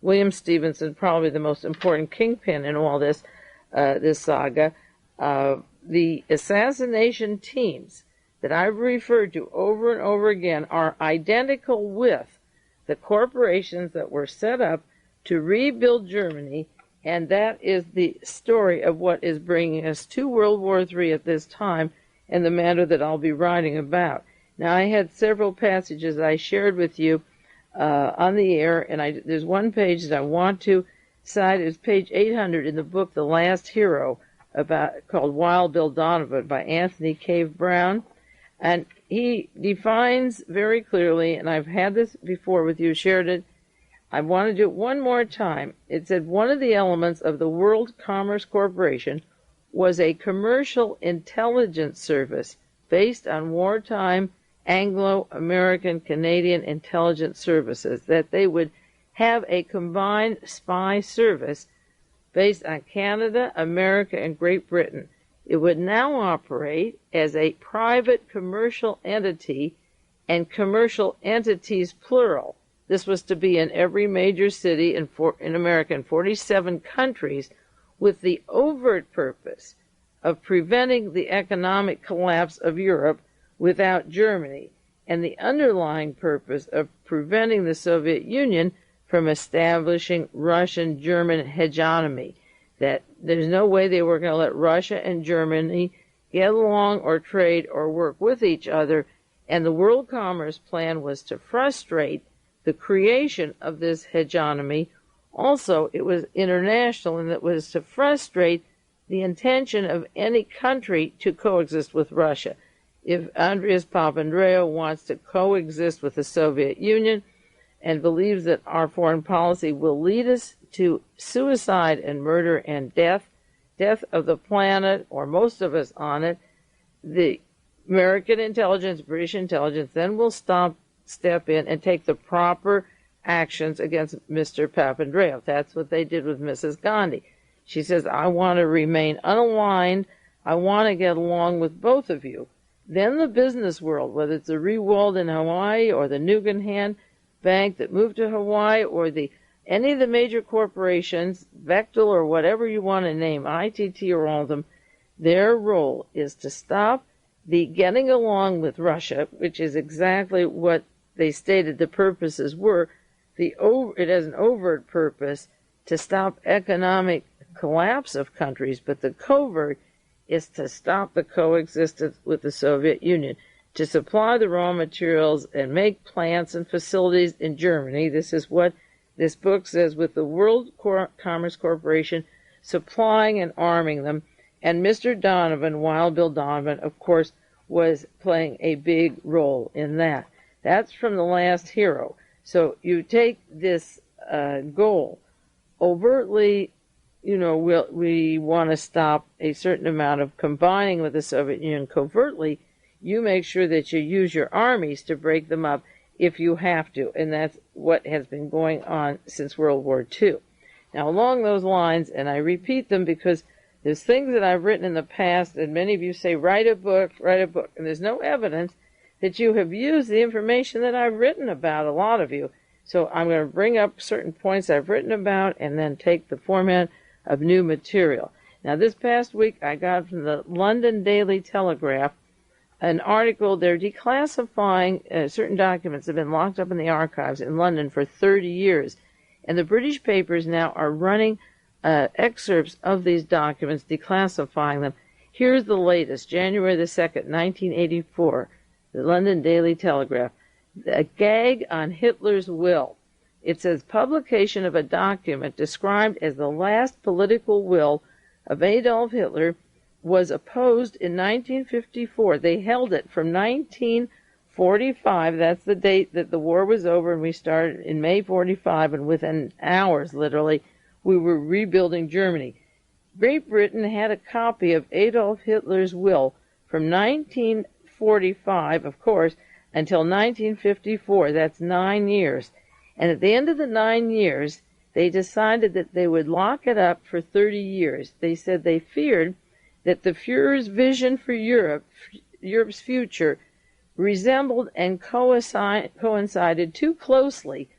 William Stevenson, probably the most important kingpin in all this, this saga. The assassination teams that I've referred to over and over again are identical with the corporations that were set up to rebuild Germany, and that is the story of what is bringing us to World War III at this time, and the matter that I'll be writing about. Now, I had several passages I shared with you on the air, and there's one page that I want to cite. It's page 800 in the book The Last Hero, called Wild Bill Donovan by Anthony Cave Brown. And he defines very clearly, and I've had this before with you, shared it, I want to do it one more time. It said one of the elements of the World Commerce Corporation was a commercial intelligence service based on wartime Anglo-American Canadian intelligence services, that they would have a combined spy service based on Canada, America, and Great Britain. It would now operate as a private commercial entity, and commercial entities plural. This was to be in every major city in America in 47 countries, with the overt purpose of preventing the economic collapse of Europe without Germany, and the underlying purpose of preventing the Soviet Union from establishing Russian-German hegemony. That there's no way they were going to let Russia and Germany get along or trade or work with each other, and the World Commerce Plan was to frustrate the creation of this hegemony. Also, it was international, and it was to frustrate the intention of any country to coexist with Russia. If Andreas Papandreou wants to coexist with the Soviet Union and believes that our foreign policy will lead us to suicide and murder and death of the planet, or most of us on it, the American intelligence, British intelligence, then will step in and take the proper actions against Mr. Papandreou. That's what they did with Mrs. Gandhi. She says, I want to remain unaligned. I want to get along with both of you. Then the business world, whether it's the Rewald in Hawaii or the Nugan Bank that moved to Hawaii, or any of the major corporations, Bechtel or whatever you want to name, ITT or all of them, their role is to stop the getting along with Russia, which is exactly what they stated the purposes were. It has an overt purpose to stop economic collapse of countries, but the covert is to stop the coexistence with the Soviet Union, to supply the raw materials and make plants and facilities in Germany. This is what this book says, with the World Commerce Corporation supplying and arming them. And Mr. Donovan, Wild Bill Donovan, of course, was playing a big role in that. That's from The Last Hero. So you take this goal overtly, we want to stop a certain amount of combining with the Soviet Union. Covertly, you make sure that you use your armies to break them up if you have to, and that's what has been going on since World War II. Now, along those lines, and I repeat them because there's things that I've written in the past, and many of you say, write a book, and there's no evidence that you have used the information that I've written about, a lot of you. So I'm going to bring up certain points I've written about and then take the format of new material. Now, this past week, I got from the London Daily Telegraph an article. They're declassifying certain documents that have been locked up in the archives in London for 30 years. And the British papers now are running excerpts of these documents, declassifying them. Here's the latest, January the 2nd, 1984, the London Daily Telegraph. A gag on Hitler's will. It says, publication of a document described as the last political will of Adolf Hitler was opposed in 1954. They held it from 1945. That's the date that the war was over, and we started in May 45, and within hours, literally, we were rebuilding Germany. Great Britain had a copy of Adolf Hitler's will from 1945, of course, until 1954. That's 9 years. And at the end of the 9 years, they decided that they would lock it up for 30 years. They said they feared that the Fuhrer's vision for Europe's future, resembled and coincided too closely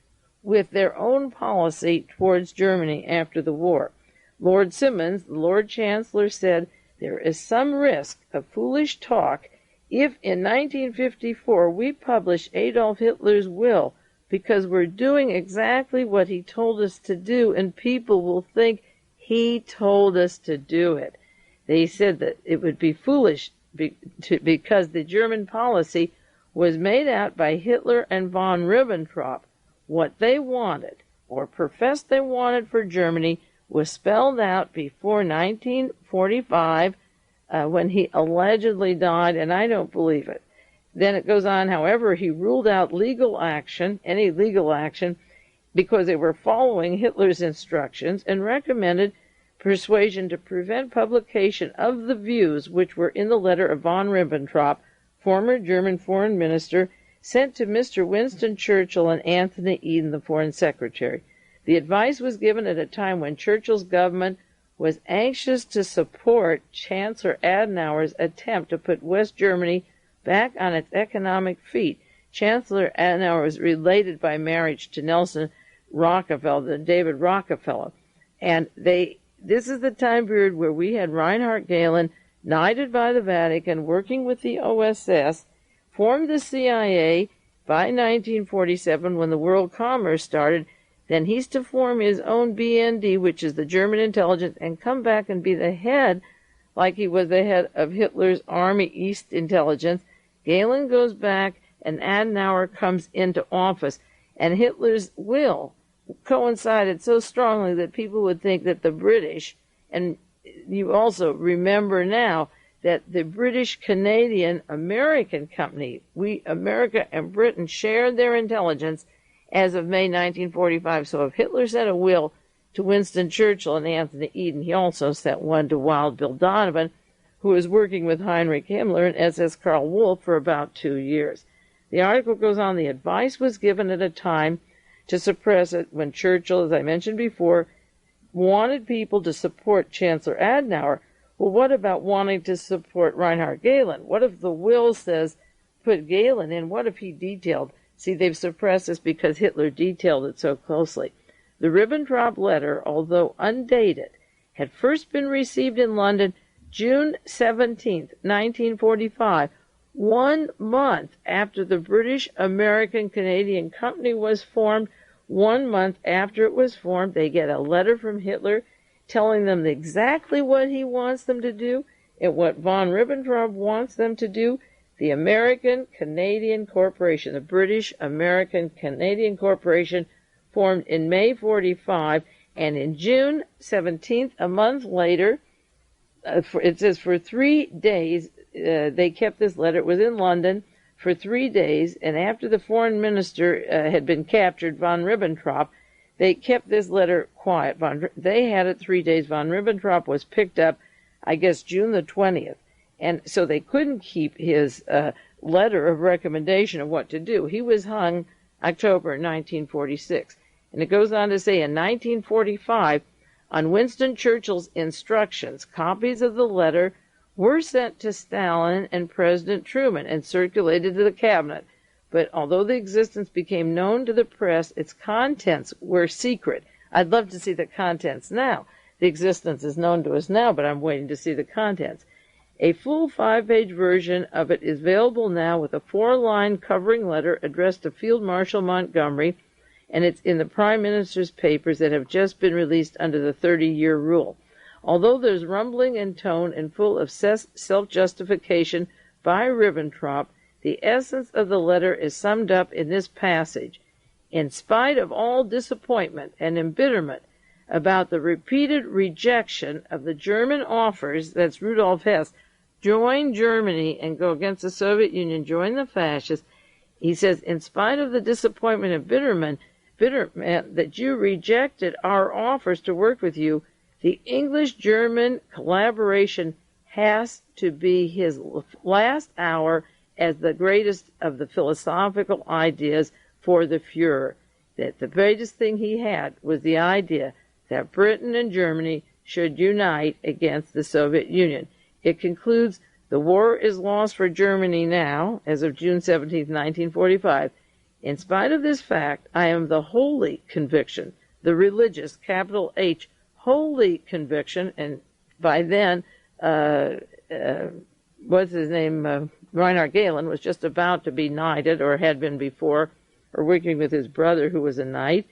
with their own policy towards Germany after the war. Lord Simmons, the Lord Chancellor, said there is some risk of foolish talk if in 1954 we publish Adolf Hitler's will, because we're doing exactly what he told us to do, and people will think he told us to do it. They said that it would be foolish because the German policy was made out by Hitler and von Ribbentrop. What they wanted, or professed they wanted for Germany, was spelled out before 1945, when he allegedly died, and I don't believe it. Then it goes on, however, he ruled out legal action, any legal action, because they were following Hitler's instructions, and recommended persuasion to prevent publication of the views which were in the letter of von Ribbentrop, former German foreign minister, sent to Mr. Winston Churchill and Anthony Eden, the foreign secretary. The advice was given at a time when Churchill's government was anxious to support Chancellor Adenauer's attempt to put West Germany back on its economic feet. Chancellor Adenauer was related by marriage to Nelson Rockefeller, David Rockefeller. And this is the time period where we had Reinhard Gehlen, knighted by the Vatican, working with the OSS, formed the CIA by 1947 when the World Commerce started. Then he's to form his own BND, which is the German intelligence, and come back and be the head, like he was the head of Hitler's Army East intelligence. Gehlen goes back, and Adenauer comes into office. And Hitler's will coincided so strongly that people would think that the British, and you also remember now that the British-Canadian-American company, America and Britain shared their intelligence as of May 1945. So if Hitler sent a will to Winston Churchill and Anthony Eden, he also sent one to Wild Bill Donovan, who was working with Heinrich Himmler and SS Karl Wolff for about 2 years. The article goes on, the advice was given at a time to suppress it when Churchill, as I mentioned before, wanted people to support Chancellor Adenauer. Well, what about wanting to support Reinhard Gehlen? What if the will says put Gehlen in? What if he detailed? See, they've suppressed this because Hitler detailed it so closely. The Ribbentrop letter, although undated, had first been received in London June 17, 1945, 1 month after the British-American-Canadian Company was formed. 1 month after it was formed, they get a letter from Hitler telling them exactly what he wants them to do and what von Ribbentrop wants them to do. The American-Canadian Corporation, the British-American-Canadian Corporation, formed in May 45, and in June 17th, a month later, it says for 3 days, they kept this letter. It was in London for 3 days, and after the foreign minister had been captured, von Ribbentrop, they kept this letter quiet. They had it 3 days. Von Ribbentrop was picked up, I guess, June the 20th, and so they couldn't keep his letter of recommendation of what to do. He was hung October 1946, and it goes on to say in 1945, on Winston Churchill's instructions, copies of the letter were sent to Stalin and President Truman and circulated to the cabinet. But although the existence became known to the press, its contents were secret. I'd love to see the contents now. The existence is known to us now, but I'm waiting to see the contents. A full 5-page version of it is available now with a 4-line covering letter addressed to Field Marshal Montgomery, and it's in the Prime Minister's papers that have just been released under the 30-year rule. Although there's rumbling in tone and full of self-justification by Ribbentrop, the essence of the letter is summed up in this passage. In spite of all disappointment and embitterment about the repeated rejection of the German offers, that's Rudolf Hess, join Germany and go against the Soviet Union, join the fascists, he says, in spite of the disappointment and bitterment that you rejected our offers to work with you, the English-German collaboration has to be his last hour as the greatest of the philosophical ideas for the Fuhrer. That the greatest thing he had was the idea that Britain and Germany should unite against the Soviet Union. It concludes, the war is lost for Germany now, as of June 17, 1945. In spite of this fact, I am the holy conviction, the religious, capital H, holy conviction, and by then, what's his name, Reinhard Gehlen was just about to be knighted, or had been before, or working with his brother who was a knight.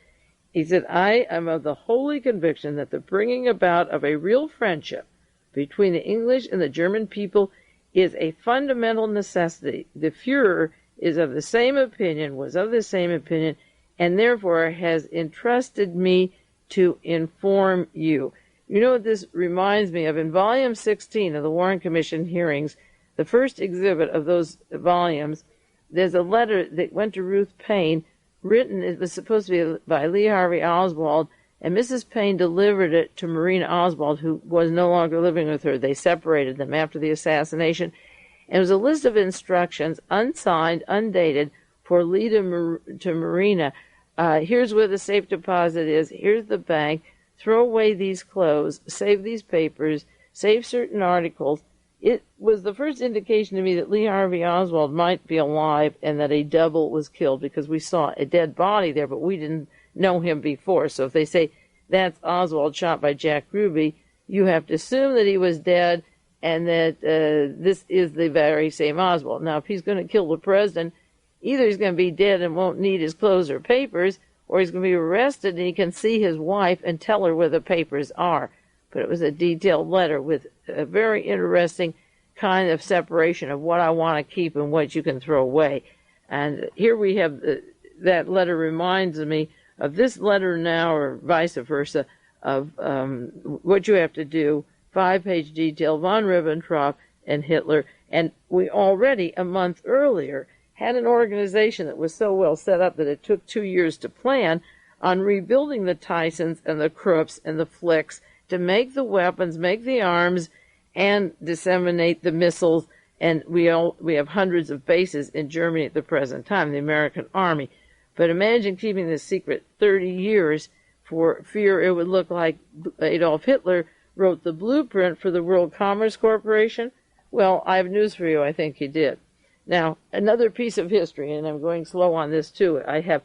He said, I am of the holy conviction that the bringing about of a real friendship between the English and the German people is a fundamental necessity. The Fuhrer was of the same opinion, and therefore has entrusted me to inform you. You know what this reminds me of? In Volume 16 of the Warren Commission hearings, the first exhibit of those volumes, there's a letter that went to Ruth Paine, written, it was supposed to be by Lee Harvey Oswald, and Mrs. Paine delivered it to Marina Oswald, who was no longer living with her. They separated them after the assassination. And it was a list of instructions, unsigned, undated, for Lee to Marina. Here's where the safe deposit is. Here's the bank. throw away these clothes, save these papers, save certain articles. It was the first indication to me that Lee Harvey Oswald might be alive and that a double was killed, because we saw a dead body there, but we didn't know him before. So if they say that's Oswald shot by Jack Ruby, you have to assume that he was dead and that this is the very same Oswald. Now, if he's going to kill the president, either he's going to be dead and won't need his clothes or papers, or he's going to be arrested and he can see his wife and tell her where the papers are. But it was a detailed letter with a very interesting kind of separation of what I want to keep and what you can throw away. And here we have that letter reminds me of this letter now, or vice versa, of what you have to do, 5-page detail, von Ribbentrop and Hitler. And we already, a month earlier, had an organization that was so well set up that it took 2 years to plan on rebuilding the Tysons and the Krupps and the Flicks to make the weapons, make the arms, and disseminate the missiles. And we have hundreds of bases in Germany at the present time, the American Army. But imagine keeping this secret 30 years for fear it would look like Adolf Hitler wrote the blueprint for the World Commerce Corporation. Well, I have news for you. I think he did. Now, another piece of history, and I'm going slow on this too. I have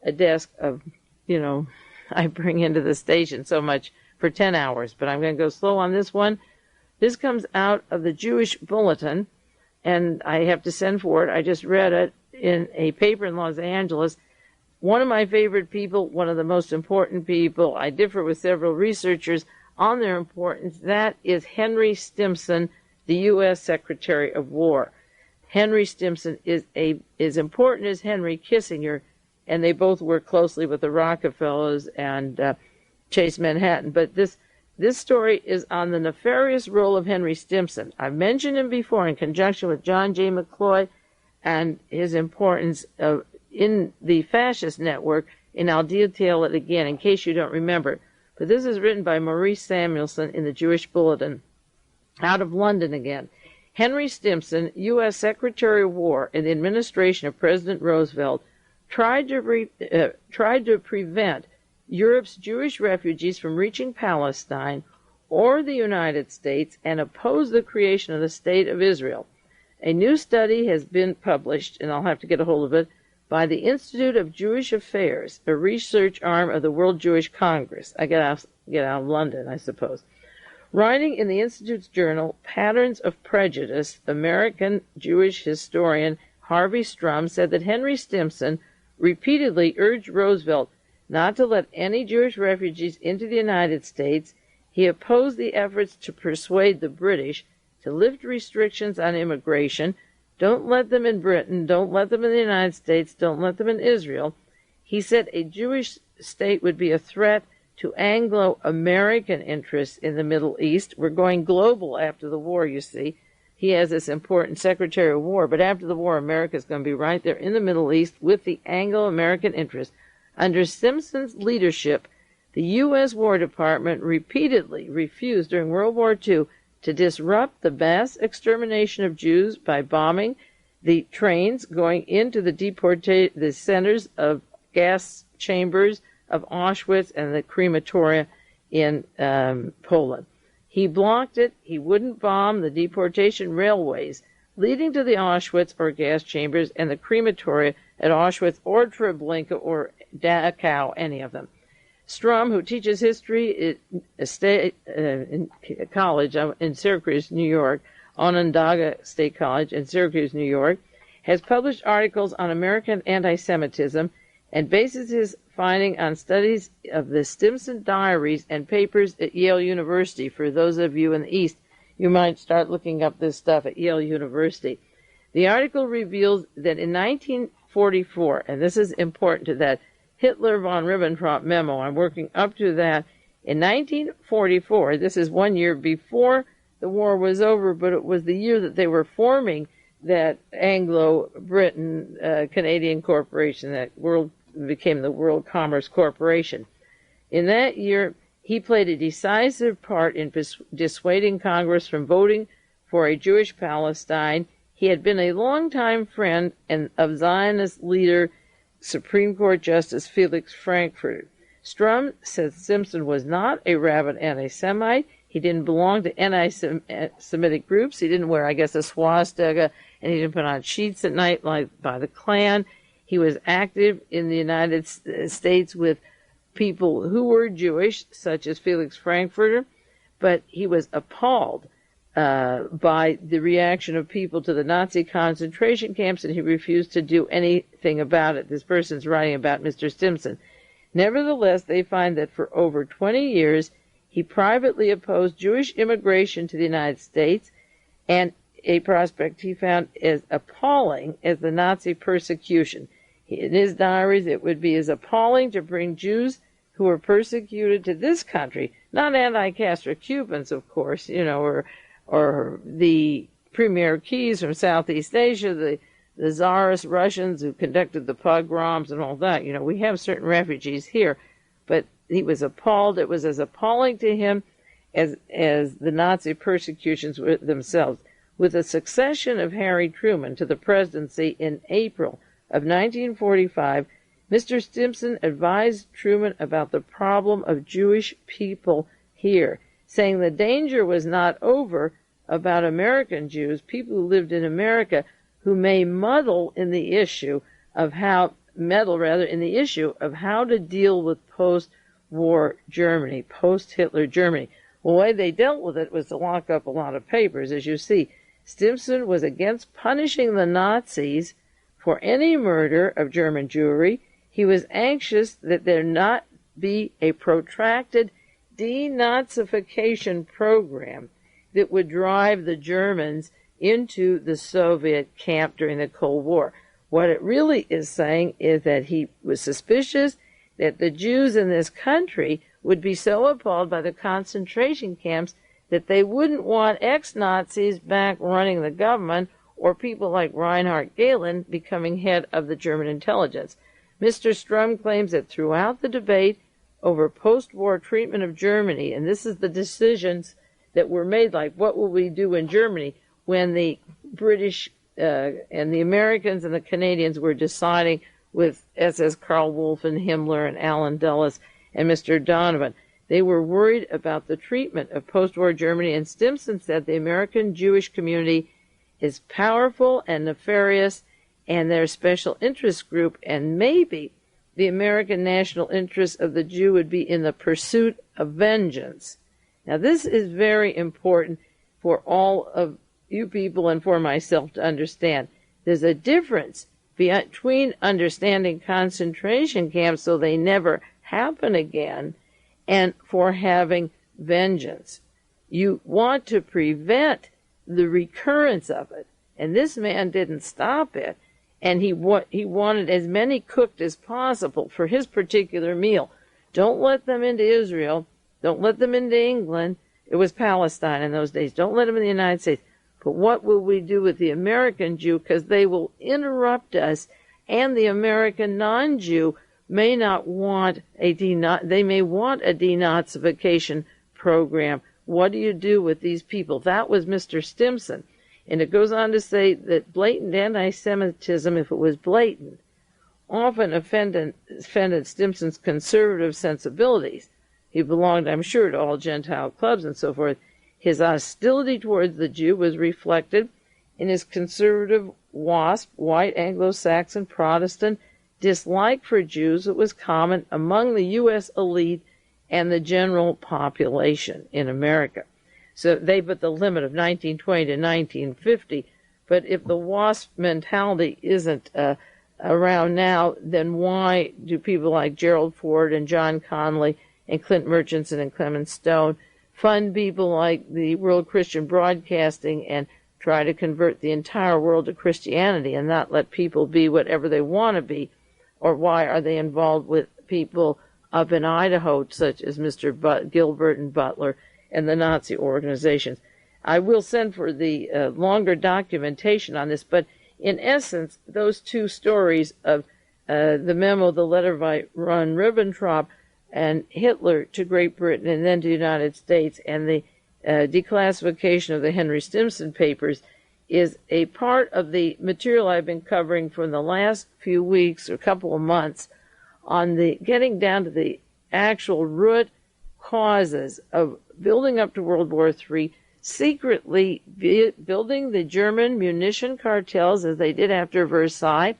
a desk of, I bring into the station so much for 10 hours, but I'm going to go slow on this one. This comes out of the Jewish Bulletin, and I have to send for it. I just read it in a paper in Los Angeles. One of my favorite people, one of the most important people, I differ with several researchers on their importance. That is Henry Stimson, the U.S. Secretary of War. Henry Stimson is as important as Henry Kissinger, and they both work closely with the Rockefellers and Chase Manhattan. But this story is on the nefarious role of Henry Stimson. I've mentioned him before in conjunction with John J. McCloy and his importance in the fascist network, and I'll detail it again in case you don't remember. But this is written by Maurice Samuelson in the Jewish Bulletin, out of London again. Henry Stimson, U.S. Secretary of War in the administration of President Roosevelt, tried to prevent Europe's Jewish refugees from reaching Palestine or the United States and oppose the creation of the State of Israel. A new study has been published, and I'll have to get a hold of it, by the Institute of Jewish Affairs, a research arm of the World Jewish Congress. I get out of London, I suppose. Writing in the Institute's journal, Patterns of Prejudice, American Jewish historian Harvey Strum said that Henry Stimson repeatedly urged Roosevelt not to let any Jewish refugees into the United States. He opposed the efforts to persuade the British to lift restrictions on immigration. Don't let them in Britain, don't let them in the United States, don't let them in Israel. He said a Jewish state would be a threat to Anglo-American interests in the Middle East. We're going global after the war, you see. He has this important Secretary of War, but after the war, America's going to be right there in the Middle East with the Anglo-American interests. Under Stimson's leadership, the U.S. War Department repeatedly refused during World War II to disrupt the mass extermination of Jews by bombing the trains going into the centers of gas chambers of Auschwitz and the crematoria in Poland. He blocked it. He wouldn't bomb the deportation railways leading to the Auschwitz or gas chambers and the crematoria at Auschwitz or Treblinka or Dachau, any of them. Strum, who teaches history in college in Syracuse, New York, Onondaga State College in Syracuse, New York, has published articles on American anti-Semitism and bases his finding on studies of the Stimson diaries and papers at Yale University. For those of you in the East, you might start looking up this stuff at Yale University. The article reveals that in 1944, and this is important to that Hitler von Ribbentrop memo, I'm working up to that. In 1944, this is 1 year before the war was over, but it was the year that they were forming that Anglo-Britain Canadian corporation that became the World Commerce Corporation. In that year, he played a decisive part in dissuading Congress from voting for a Jewish Palestine. He had been a longtime friend of Zionist leader Supreme Court Justice Felix Frankfurter. Strum said Stimson was not a rabid anti-Semite. He didn't belong to anti-Semitic groups. He didn't wear, I guess, a swastika, and he didn't put on sheets at night like by the Klan. He was active in the United States with people who were Jewish, such as Felix Frankfurter, but he was appalled by the reaction of people to the Nazi concentration camps, and he refused to do anything about it. This person's writing about Mr. Stimson. Nevertheless, they find that for over 20 years, he privately opposed Jewish immigration to the United States, and a prospect he found as appalling as the Nazi persecution. In his diaries, it would be as appalling to bring Jews who were persecuted to this country, not anti-Castro Cubans, of course, or the Premier Keys from Southeast Asia, the Tsarist Russians who conducted the pogroms and all that. We have certain refugees here, but he was appalled. It was as appalling to him as the Nazi persecutions were themselves. With the succession of Harry Truman to the presidency in April of 1945, Mr. Stimson advised Truman about the problem of Jewish people here, saying the danger was not over about American Jews, people who lived in America, who may meddle in the issue of how to deal with post-war Germany, post-Hitler Germany. Well, the way they dealt with it was to lock up a lot of papers. As you see, Stimson was against punishing the Nazis for any murder of German Jewry. He was anxious that there not be a protracted denazification program that would drive the Germans into the Soviet camp during the Cold War. What it really is saying is that he was suspicious that the Jews in this country would be so appalled by the concentration camps that they wouldn't want ex-Nazis back running the government, or people like Reinhard Gehlen becoming head of the German intelligence. Mr. Strum claims that throughout the debate over post-war treatment of Germany, and this is the decisions that were made, like what will we do in Germany, when the British and the Americans and the Canadians were deciding with SS Karl Wolff and Himmler and Allen Dulles and Mr. Donovan. They were worried about the treatment of post-war Germany, and Stimson said the American Jewish community is powerful and nefarious, and their special interest group, and maybe the American national interest of the Jew would be in the pursuit of vengeance. Now, this is very important for all of you people and for myself to understand. There's a difference between understanding concentration camps so they never happen again and for having vengeance. You want to prevent the recurrence of it, and this man didn't stop it, and he wanted as many cooked as possible for his particular meal. Don't let them into Israel. Don't let them into England. It was Palestine in those days. Don't let them in the United States. But what will we do with the American Jew? Because they will interrupt us, and the American non-Jew may not want they may want a denazification program. What do you do with these people? That was Mr. Stimson. And it goes on to say that blatant anti-Semitism, if it was blatant, often offended Stimson's conservative sensibilities. He belonged, I'm sure, to all Gentile clubs and so forth. His hostility towards the Jew was reflected in his conservative WASP, white Anglo-Saxon Protestant, dislike for Jews that was common among the U.S. elite and the general population in America. So they put the limit of 1920 to 1950. But if the WASP mentality isn't around now, then why do people like Gerald Ford and John Connolly and Clint Murchison and Clement Stone fund people like the World Christian Broadcasting and try to convert the entire world to Christianity and not let people be whatever they want to be? Or why are they involved with people up in Idaho, such as Mr. Gilbert and Butler and the Nazi organizations? I will send for the longer documentation on this, but in essence, those two stories of the memo, the letter by Ron Ribbentrop and Hitler to Great Britain and then to the United States, and the declassification of the Henry Stimson papers is a part of the material I've been covering for the last few weeks or couple of months on the getting down to the actual root causes of building up to World War III, secretly building the German munition cartels as they did after Versailles,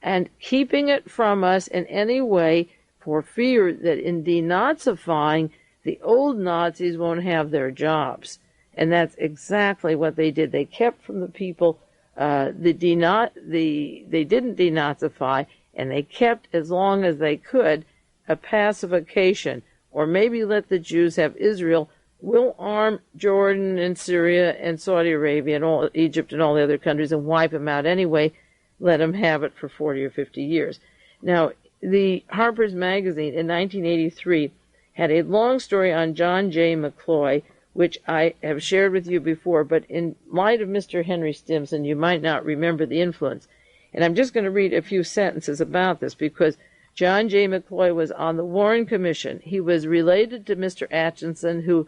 and keeping it from us in any way for fear that in denazifying, the old Nazis won't have their jobs. And that's exactly what they did. They kept from the people, they didn't denazify, and they kept, as long as they could, a pacification, or maybe let the Jews have Israel. We'll arm Jordan and Syria and Saudi Arabia and all Egypt and all the other countries and wipe them out anyway. Let them have it for 40 or 50 years. Now, the Harper's Magazine in 1983 had a long story on John J. McCloy, which I have shared with you before, but in light of Mr. Henry Stimson, you might not remember the influence. And I'm just going to read a few sentences about this, because John J. McCloy was on the Warren Commission. He was related to Mr. Acheson, who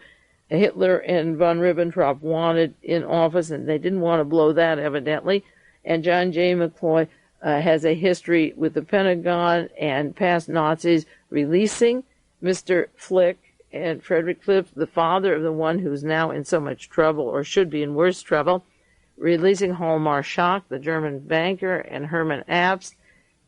Hitler and von Ribbentrop wanted in office, and they didn't want to blow that, evidently. And John J. McCloy has a history with the Pentagon and past Nazis releasing Mr. Flick and Frederick Flick, the father of the one who's now in so much trouble, or should be in worse trouble, releasing Hallmar Schacht, the German banker, and Hermann Abst,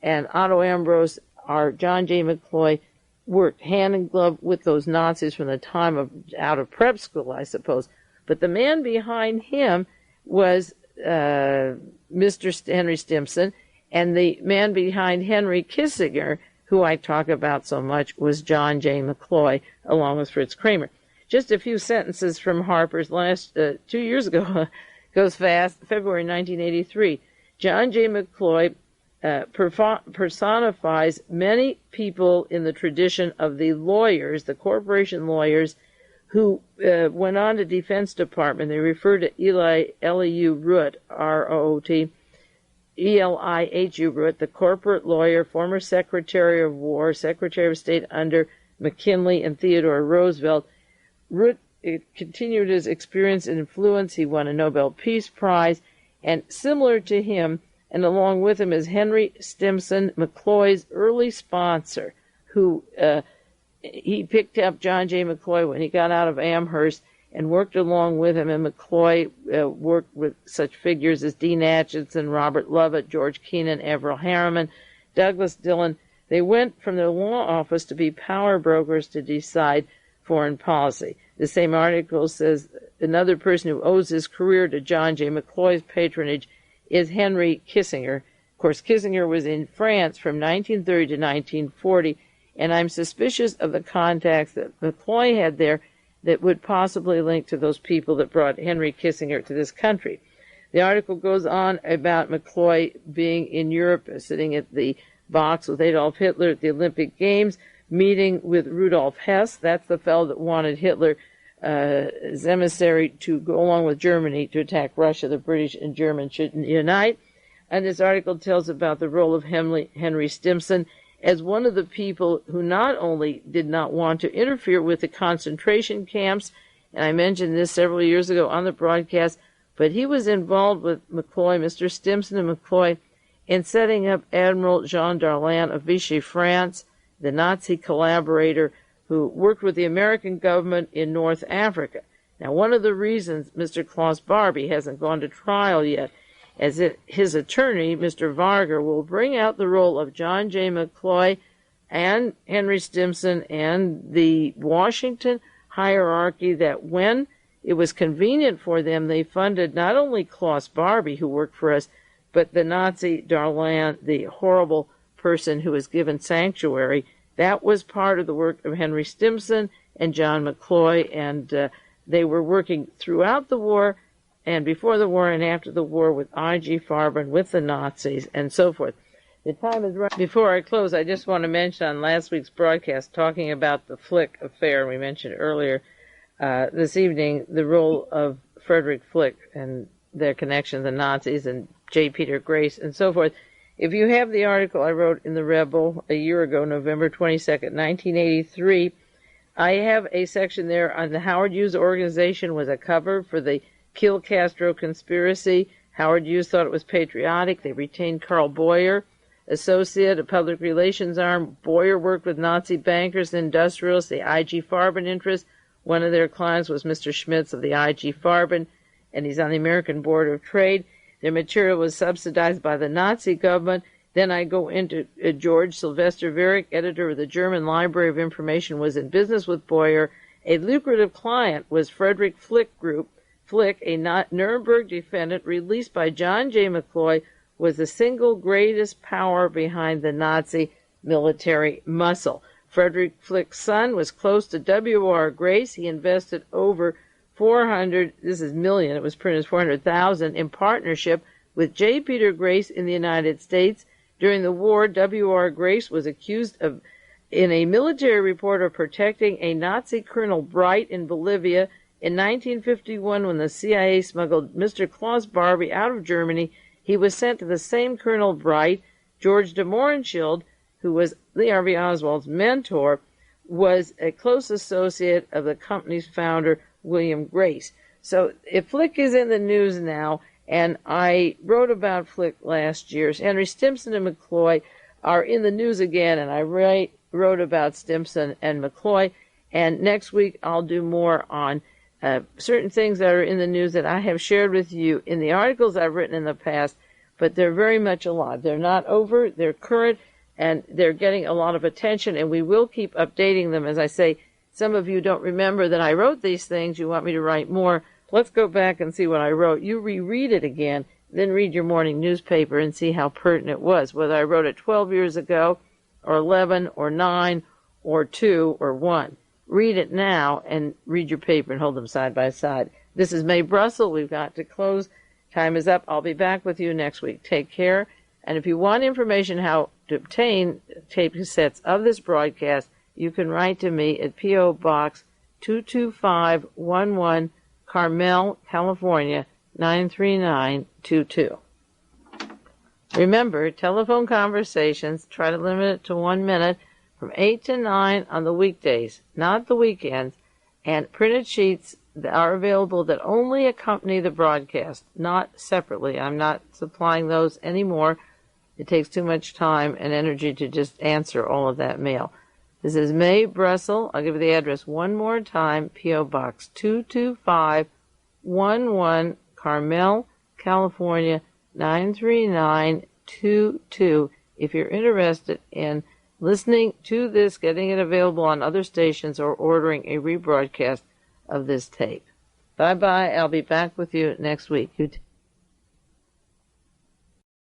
and Otto Ambros. Our John J. McCloy worked hand in glove with those Nazis from the time of out of prep school, I suppose. But the man behind him was Mr. Henry Stimson, and the man behind Henry Kissinger, who I talk about so much, was John J. McCloy, along with Fritz Kramer. Just a few sentences from Harper's last 2 years ago, goes fast, February 1983. John J. McCloy personifies many people in the tradition of the lawyers, the corporation lawyers, who went on to Defense Department. They refer to Elihu Root, R-O-O-T, Elihu Root, the corporate lawyer, former Secretary of War, Secretary of State under McKinley and Theodore Roosevelt. Root continued his experience and influence. He won a Nobel Peace Prize, and similar to him, and along with him is Henry Stimson, McCloy's early sponsor, who he picked up John J. McCloy when he got out of Amherst and worked along with him. And McCloy worked with such figures as Dean Acheson, Robert Lovett, George Kennan, Averell Harriman, Douglas Dillon. They went from the law office to be power brokers to decide foreign policy. The same article says another person who owes his career to John J. McCloy's patronage is Henry Kissinger. Of course, Kissinger was in France from 1930 to 1940, and I'm suspicious of the contacts that McCloy had there that would possibly link to those people that brought Henry Kissinger to this country. The article goes on about McCloy being in Europe, sitting at the box with Adolf Hitler at the Olympic Games, meeting with Rudolf Hess. That's the fellow that wanted Hitler as emissary to go along with Germany to attack Russia. The British and Germans shouldn't unite. And this article tells about the role of Henry Stimson as one of the people who not only did not want to interfere with the concentration camps, and I mentioned this several years ago on the broadcast, but he was involved with McCloy, Mr. Stimson and McCloy, in setting up Admiral Jean Darlan of Vichy, France, the Nazi collaborator who worked with the American government in North Africa. Now, one of the reasons Mr. Klaus Barbie hasn't gone to trial yet is that his attorney, Mr. Varga, will bring out the role of John J. McCloy and Henry Stimson and the Washington hierarchy, that when it was convenient for them, they funded not only Klaus Barbie, who worked for us, but the Nazi Darlan, the horrible person who was given sanctuary. That was part of the work of Henry Stimson and John McCloy, and they were working throughout the war and before the war and after the war with I.G. Farben, with the Nazis, and so forth. The time is right. Before I close, I just want to mention on last week's broadcast, talking about the Flick affair we mentioned earlier, this evening, the role of Frederick Flick and their connection to the Nazis and J. Peter Grace and so forth. If you have the article I wrote in the Rebel a year ago, November 22nd, 1983, I have a section there on the Howard Hughes organization was a cover for the Kill Castro conspiracy. Howard Hughes thought it was patriotic. They retained Carl Boyer, associate, a public relations arm. Boyer worked with Nazi bankers and industrialists, the IG Farben interest. One of their clients was Mr. Schmitz of the IG Farben, and he's on the American Board of Trade. Their material was subsidized by the Nazi government. Then I go into George Sylvester Varick, editor of the German Library of Information, was in business with Boyer. A lucrative client was Frederick Flick Group. Flick, a Nuremberg defendant released by John J. McCloy, was the single greatest power behind the Nazi military muscle. Frederick Flick's son was close to W.R. Grace. He invested over 400, this is million, it was printed as 400,000, in partnership with J. Peter Grace in the United States. During the war, W.R. Grace was accused of, in a military report, of protecting a Nazi Colonel Bright in Bolivia. In 1951, when the CIA smuggled Mr. Klaus Barbie out of Germany, he was sent to the same Colonel Bright. George de Mohrenschildt, who was Lee Harvey Oswald's mentor, was a close associate of the company's founder, William Grace. So if Flick is in the news now, and I wrote about Flick last year, Henry Stimson and McCloy are in the news again, and I wrote about Stimson and McCloy, and next week I'll do more on certain things that are in the news that I have shared with you in the articles I've written in the past, but they're very much alive. They're not over, they're current, and they're getting a lot of attention, and we will keep updating them. As I say, some of you don't remember that I wrote these things. You want me to write more. Let's go back and see what I wrote. You reread it again, then read your morning newspaper and see how pertinent it was, whether I wrote it 12 years ago, or 11, or 9, or 2, or 1. Read it now and read your paper and hold them side by side. This is Mae Brussell. We've got to close. Time is up. I'll be back with you next week. Take care. And if you want information how to obtain tape cassettes of this broadcast, you can write to me at P.O. Box 22511, Carmel, California, 93922. Remember, telephone conversations, try to limit it to 1 minute from 8 to 9 on the weekdays, not the weekends, and printed sheets that are available that only accompany the broadcast, not separately. I'm not supplying those anymore. It takes too much time and energy to just answer all of that mail. This is Mae Brussell. I'll give you the address one more time. P.O. Box 22511, Carmel, California, 93922. If you're interested in listening to this, getting it available on other stations, or ordering a rebroadcast of this tape. Bye-bye. I'll be back with you next week.